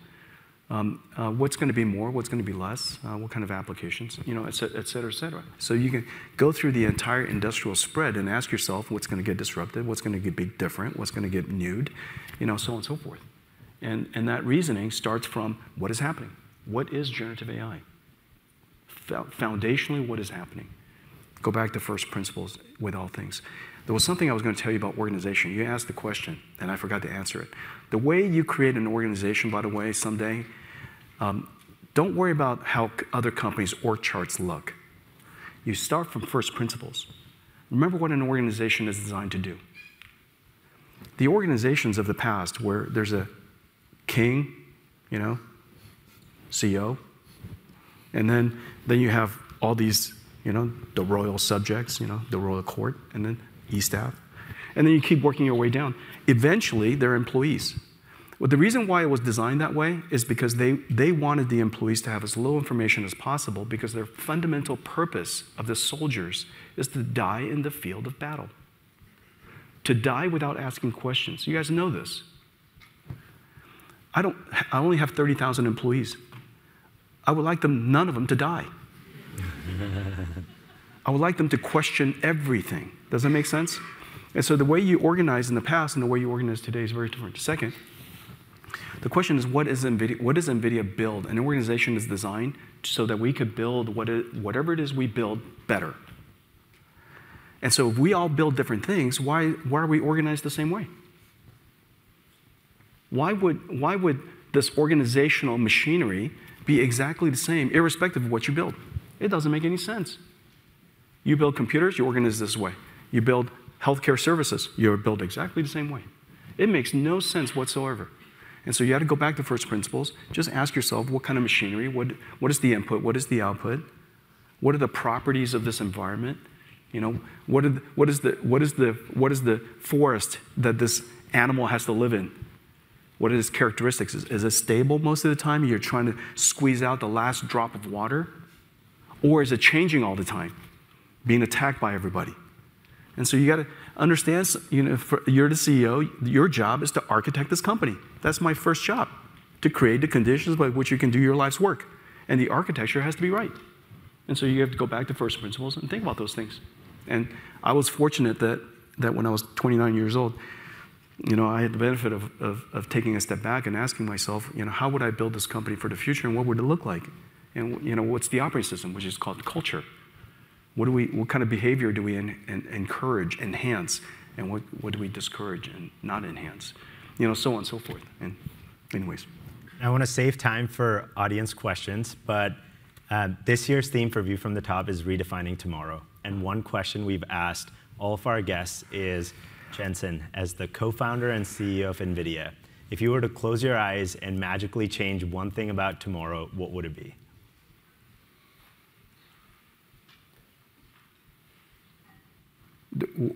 D: What's going to be more? What's going to be less? What kind of applications? Et cetera, et cetera. So you can go through the entire industrial spread and ask yourself what's going to get disrupted, what's going to be different, what's going to get nude, so on and so forth. And that reasoning starts from what is happening. What is generative AI? Foundationally, what is happening? Go back to first principles with all things. There was something I was going to tell you about organization. You asked the question, and I forgot to answer it. The way you create an organization, by the way, someday, don't worry about how other companies' org charts look. You start from first principles. Remember what an organization is designed to do. The organizations of the past where there's a king, CEO, and then you have all these, the royal subjects, the royal court, and then E-staff. And then you keep working your way down. Eventually, they're employees. Well, the reason why it was designed that way is because they wanted the employees to have as little information as possible because their fundamental purpose of the soldiers is to die in the field of battle. To die without asking questions. You guys know this. I only have 30,000 employees. I would like none of them to die. I would like them to question everything. Does that make sense? And so the way you organized in the past and the way you organize today is very different. Second, the question is, what does NVIDIA build? An organization is designed so that we could build whatever it is we build better. And so if we all build different things, why are we organized the same way? Why would this organizational machinery be exactly the same, irrespective of what you build? It doesn't make any sense. You build computers, you organize this way. You build healthcare services, you build exactly the same way. It makes no sense whatsoever. And so you had to go back to first principles. Just ask yourself, what kind of machinery? What is the input? What is the output? What are the properties of this environment? You know, what is the forest that this animal has to live in? What are its characteristics? Is it stable most of the time? You're trying to squeeze out the last drop of water? Or is it changing all the time, being attacked by everybody? And so you got to understand, you know, you're the CEO, your job is to architect this company. That's my first job, to create the conditions by which you can do your life's work. And the architecture has to be right. And so you have to go back to first principles and think about those things. And I was fortunate that when I was 29 years old, you know, I had the benefit of taking a step back and asking myself, you know, how would I build this company for the future and what would it look like? And, you know, what's the operating system, which is called culture? What kind of behavior do we encourage, enhance, and what do we discourage and not enhance? You know, so on and so forth. And anyways.
C: I want to save time for audience questions, but this year's theme for View from the Top is redefining tomorrow. And one question we've asked all of our guests is, Jensen, as the co-founder and CEO of NVIDIA, if you were to close your eyes and magically change one thing about tomorrow, what would it be?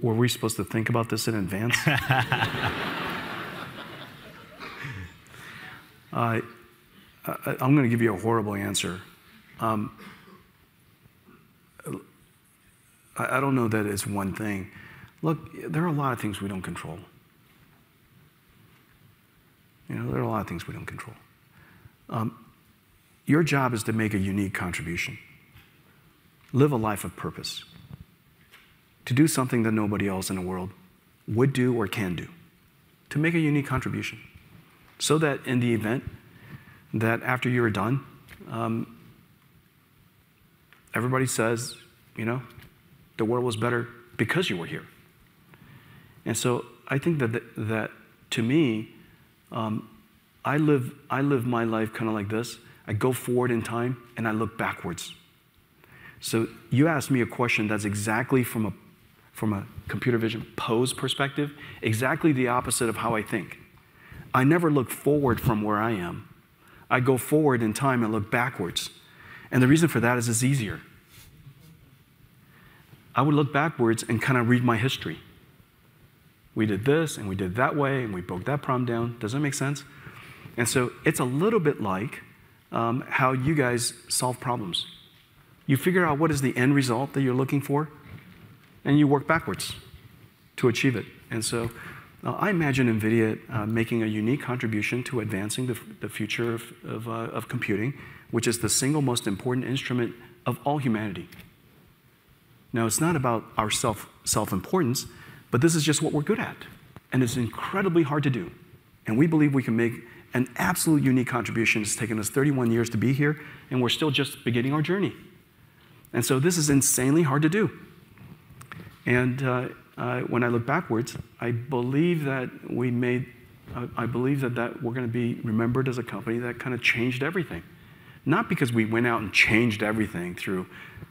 D: Were we supposed to think about this in advance? I'm going to give you a horrible answer. I don't know that it's one thing. Look, there are a lot of things we don't control. You know, there are a lot of things we don't control. Your job is to make a unique contribution. Live a life of purpose. To do something that nobody else in the world would do or can do. To make a unique contribution. So that in the event that after you're done, everybody says, you know, the world was better because you were here. And so I think that to me, I live my life kind of like this. I go forward in time and I look backwards. So you asked me a question that's exactly from a computer vision pose perspective, exactly the opposite of how I think. I never look forward from where I am. I go forward in time and look backwards. And the reason for that is it's easier. I would look backwards and kind of read my history. We did this, and we did that way, and we broke that problem down. Does that make sense? And so it's a little bit like how you guys solve problems. You figure out what is the end result that you're looking for, and you work backwards to achieve it. And so I imagine NVIDIA making a unique contribution to advancing the future of computing, which is the single most important instrument of all humanity. Now, it's not about our self-importance, but this is just what we're good at. And it's incredibly hard to do. And we believe we can make an absolute unique contribution. It's taken us 31 years to be here, and we're still just beginning our journey. And so this is insanely hard to do. And when I look backwards, I believe that we're going to be remembered as a company that kind of changed everything. Not because we went out and changed everything through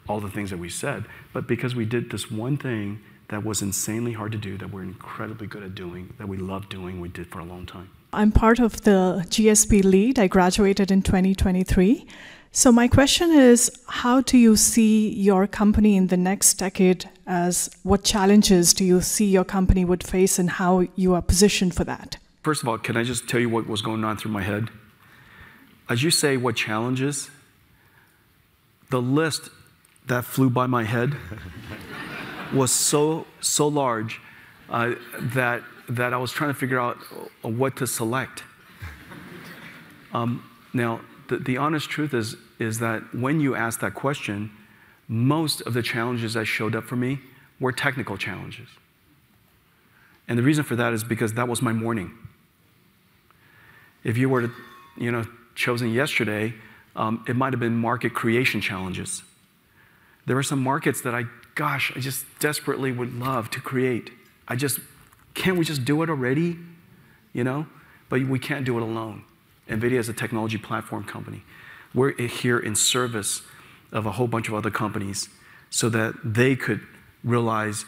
D: all the things that we said, but because we did this one thing that was insanely hard to do, that we're incredibly good at doing, that we love doing, we did for a long time.
E: I'm part of the GSP lead. I graduated in 2023. So my question is, how do you see your company in the next decade? As what challenges do you see your company would face and how you are positioned for that?
D: First of all, can I just tell you what was going on through my head? As you say, what challenges, the list that flew by my head was so large that I was trying to figure out what to select. Now, the honest truth is that when you asked that question, most of the challenges that showed up for me were technical challenges. And the reason for that is because that was my morning. If you were to, you know, chosen yesterday, it might have been market creation challenges. There are some markets that I just desperately would love to create. Can't we just do it already? You know? But we can't do it alone. NVIDIA is a technology platform company. We're here in service of a whole bunch of other companies so that they could realize,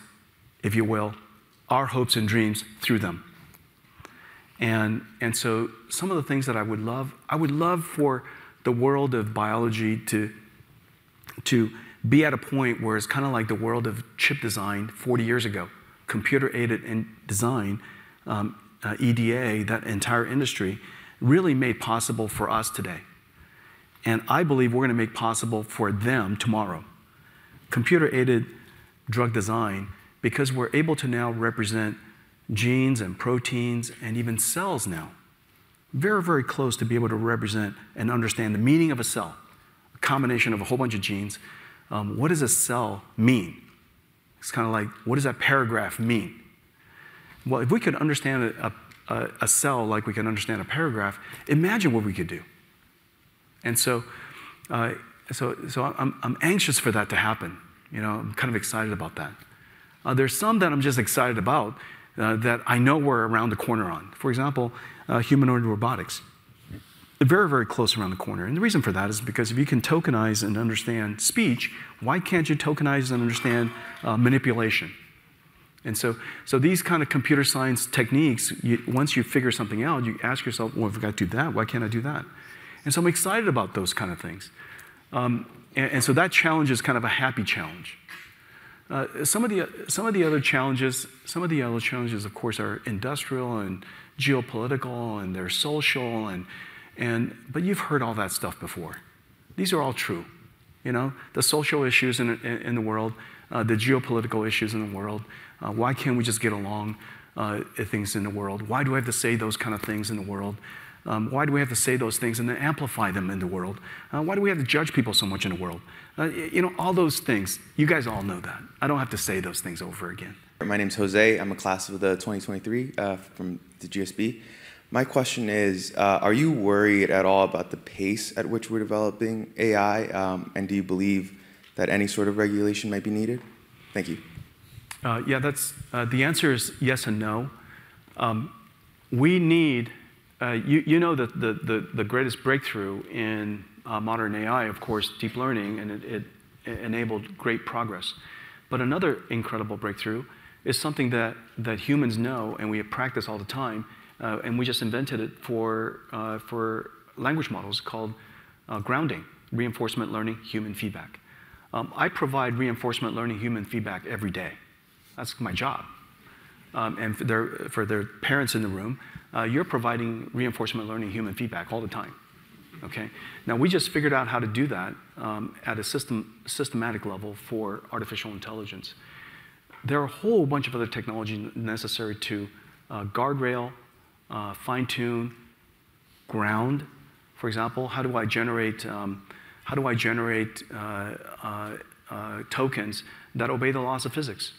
D: if you will, our hopes and dreams through them. And so some of the things that I would love for the world of biology to be at a point where it's kind of like the world of chip design 40 years ago. Computer-aided design, EDA, that entire industry, really made possible for us today. And I believe we're going to make possible for them tomorrow. Computer-aided drug design, because we're able to now represent genes and proteins and even cells now. Very, very close to be able to represent and understand the meaning of a cell. A combination of a whole bunch of genes. What does a cell mean? It's kind of like, what does that paragraph mean? Well, if we could understand a cell like we can understand a paragraph, imagine what we could do. And so I'm anxious for that to happen. You know, I'm kind of excited about that. There's some that I'm just excited about that I know we're around the corner on. For example, humanoid robotics. Very, very close around the corner. And the reason for that is because if you can tokenize and understand speech, why can't you tokenize and understand manipulation? And so these kind of computer science techniques, once you figure something out, you ask yourself, well, if I got to do that, why can't I do that? And so I'm excited about those kind of things. And so that challenge is kind of a happy challenge. Some of the other challenges, of course, are industrial and geopolitical, and they're social, but you've heard all that stuff before. These are all true. You know, the social issues in the world, the geopolitical issues in the world. Why can't we just get along things in the world? Why do I have to say those kind of things in the world? Why do we have to say those things and then amplify them in the world? Why do we have to judge people so much in the world? You know, all those things, you guys all know that. I don't have to say those things over again.
F: My name's Jose. I'm a class of the 2023 from the GSB. My question is, are you worried at all about the pace at which we're developing AI? And do you believe that any sort of regulation might be needed? Thank you.
D: Yeah, the answer is yes and no. We need, you know that the greatest breakthrough in modern AI, of course, deep learning, and it enabled great progress. But another incredible breakthrough is something that humans know and we practice all the time, and we just invented it for language models called grounding, reinforcement learning, human feedback. I provide reinforcement learning, human feedback every day. That's my job. And for their parents in the room, you're providing reinforcement learning, human feedback all the time. Okay? Now, we just figured out how to do that at a systematic level for artificial intelligence. There are a whole bunch of other technologies necessary to guardrail, fine-tune, ground. For example, how do I generate tokens that obey the laws of physics?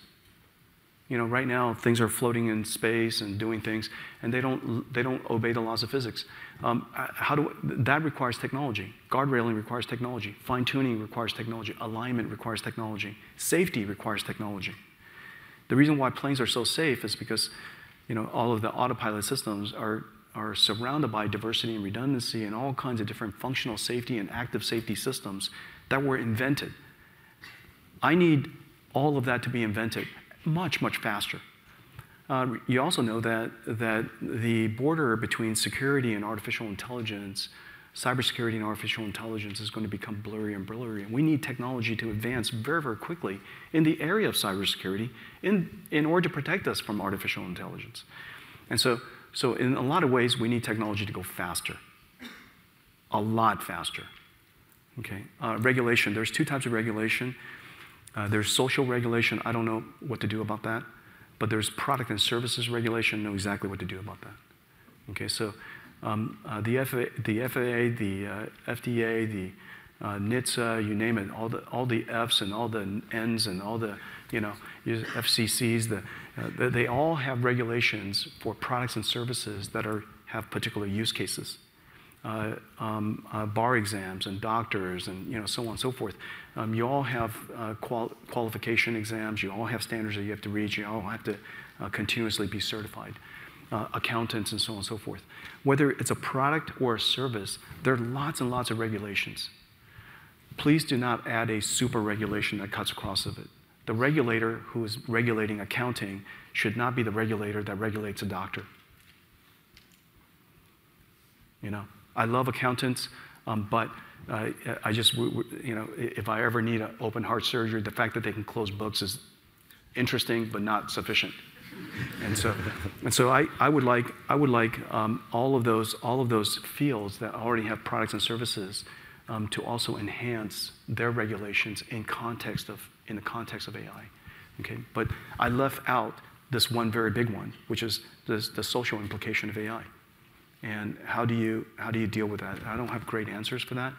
D: You know, right now things are floating in space and doing things, and they don't obey the laws of physics. That requires technology. Guardrailing requires technology. Fine-tuning requires technology. Alignment requires technology. Safety requires technology. The reason why planes are so safe is because, you know, all of the autopilot systems are surrounded by diversity and redundancy and all kinds of different functional safety and active safety systems that were invented. I need all of that to be invented much, much faster. You also know that the border between security and artificial intelligence, cybersecurity and artificial intelligence is going to become blurrier and blurrier. And we need technology to advance very, very quickly in the area of cybersecurity in order to protect us from artificial intelligence. And so in a lot of ways, we need technology to go faster, a lot faster. Okay? Regulation, there's two types of regulation. There's social regulation. I don't know what to do about that. But there's product and services regulation. I know exactly what to do about that. Okay, so the FAA, the FDA, the NHTSA, you name it, all the Fs and all the Ns and all the, you know, FCCs, they all have regulations for products and services that have particular use cases. Bar exams and doctors and, you know, so on and so forth. You all have qualification exams. You all have standards that you have to reach. You all have to continuously be certified. Accountants and so on and so forth. Whether it's a product or a service, there are lots and lots of regulations. Please do not add a super regulation that cuts across of it. The regulator who is regulating accounting should not be the regulator that regulates a doctor. I love accountants, but I just, if I ever need an open heart surgery, the fact that they can close books is interesting, but not sufficient. And so I would like all of those fields that already have products and services to also enhance their regulations in the context of AI. Okay, but I left out this one very big one, which is the social implication of AI. And how do you deal with that? I don't have great answers for that,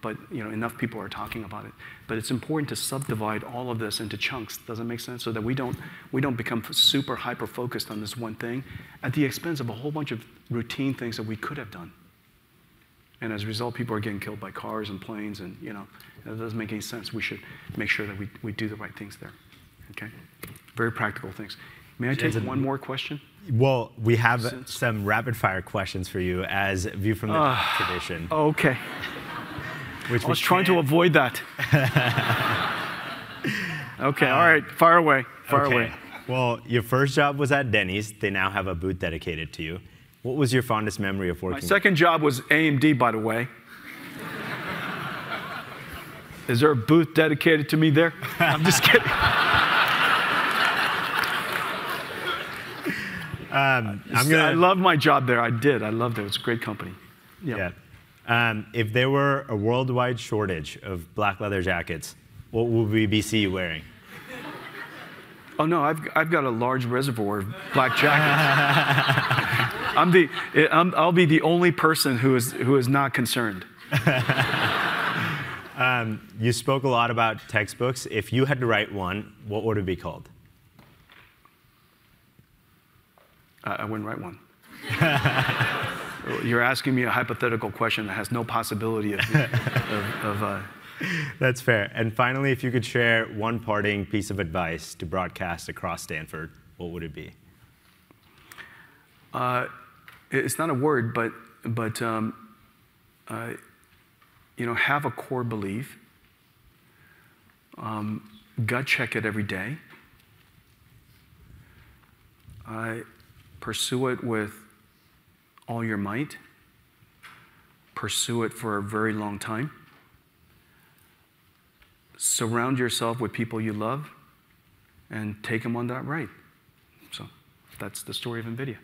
D: but enough people are talking about it. But it's important to subdivide all of this into chunks. Does that make sense? So that we don't become super hyper focused on this one thing at the expense of a whole bunch of routine things that we could have done. And as a result, people are getting killed by cars and planes, and it doesn't make any sense. We should make sure that we do the right things there. Okay, very practical things. May I take one more question?
C: Well, we have some rapid-fire questions for you as a view from the tradition.
D: Okay. I was trying to avoid that. Okay, all right, fire away, fire away.
C: Well, your first job was at Denny's. They now have a booth dedicated to you. What was your fondest memory of working?
D: My second job was AMD, by the way. Is there a booth dedicated to me there? I'm just kidding. I love my job there. I did. I loved it. It's a great company.
C: Yeah. If there were a worldwide shortage of black leather jackets, what would we see you wearing?
D: Oh no, I've got a large reservoir of black jackets. I'll be the only person who is not concerned.
C: You spoke a lot about textbooks. If you had to write one, what would it be called?
D: I wouldn't write one. You're asking me a hypothetical question that has no possibility of
C: That's fair. And finally, if you could share one parting piece of advice to broadcast across Stanford, what would it be?
D: It's not a word, but have a core belief. Gut check it every day. Pursue it with all your might. Pursue it for a very long time. Surround yourself with people you love and take them on that ride. So that's the story of NVIDIA.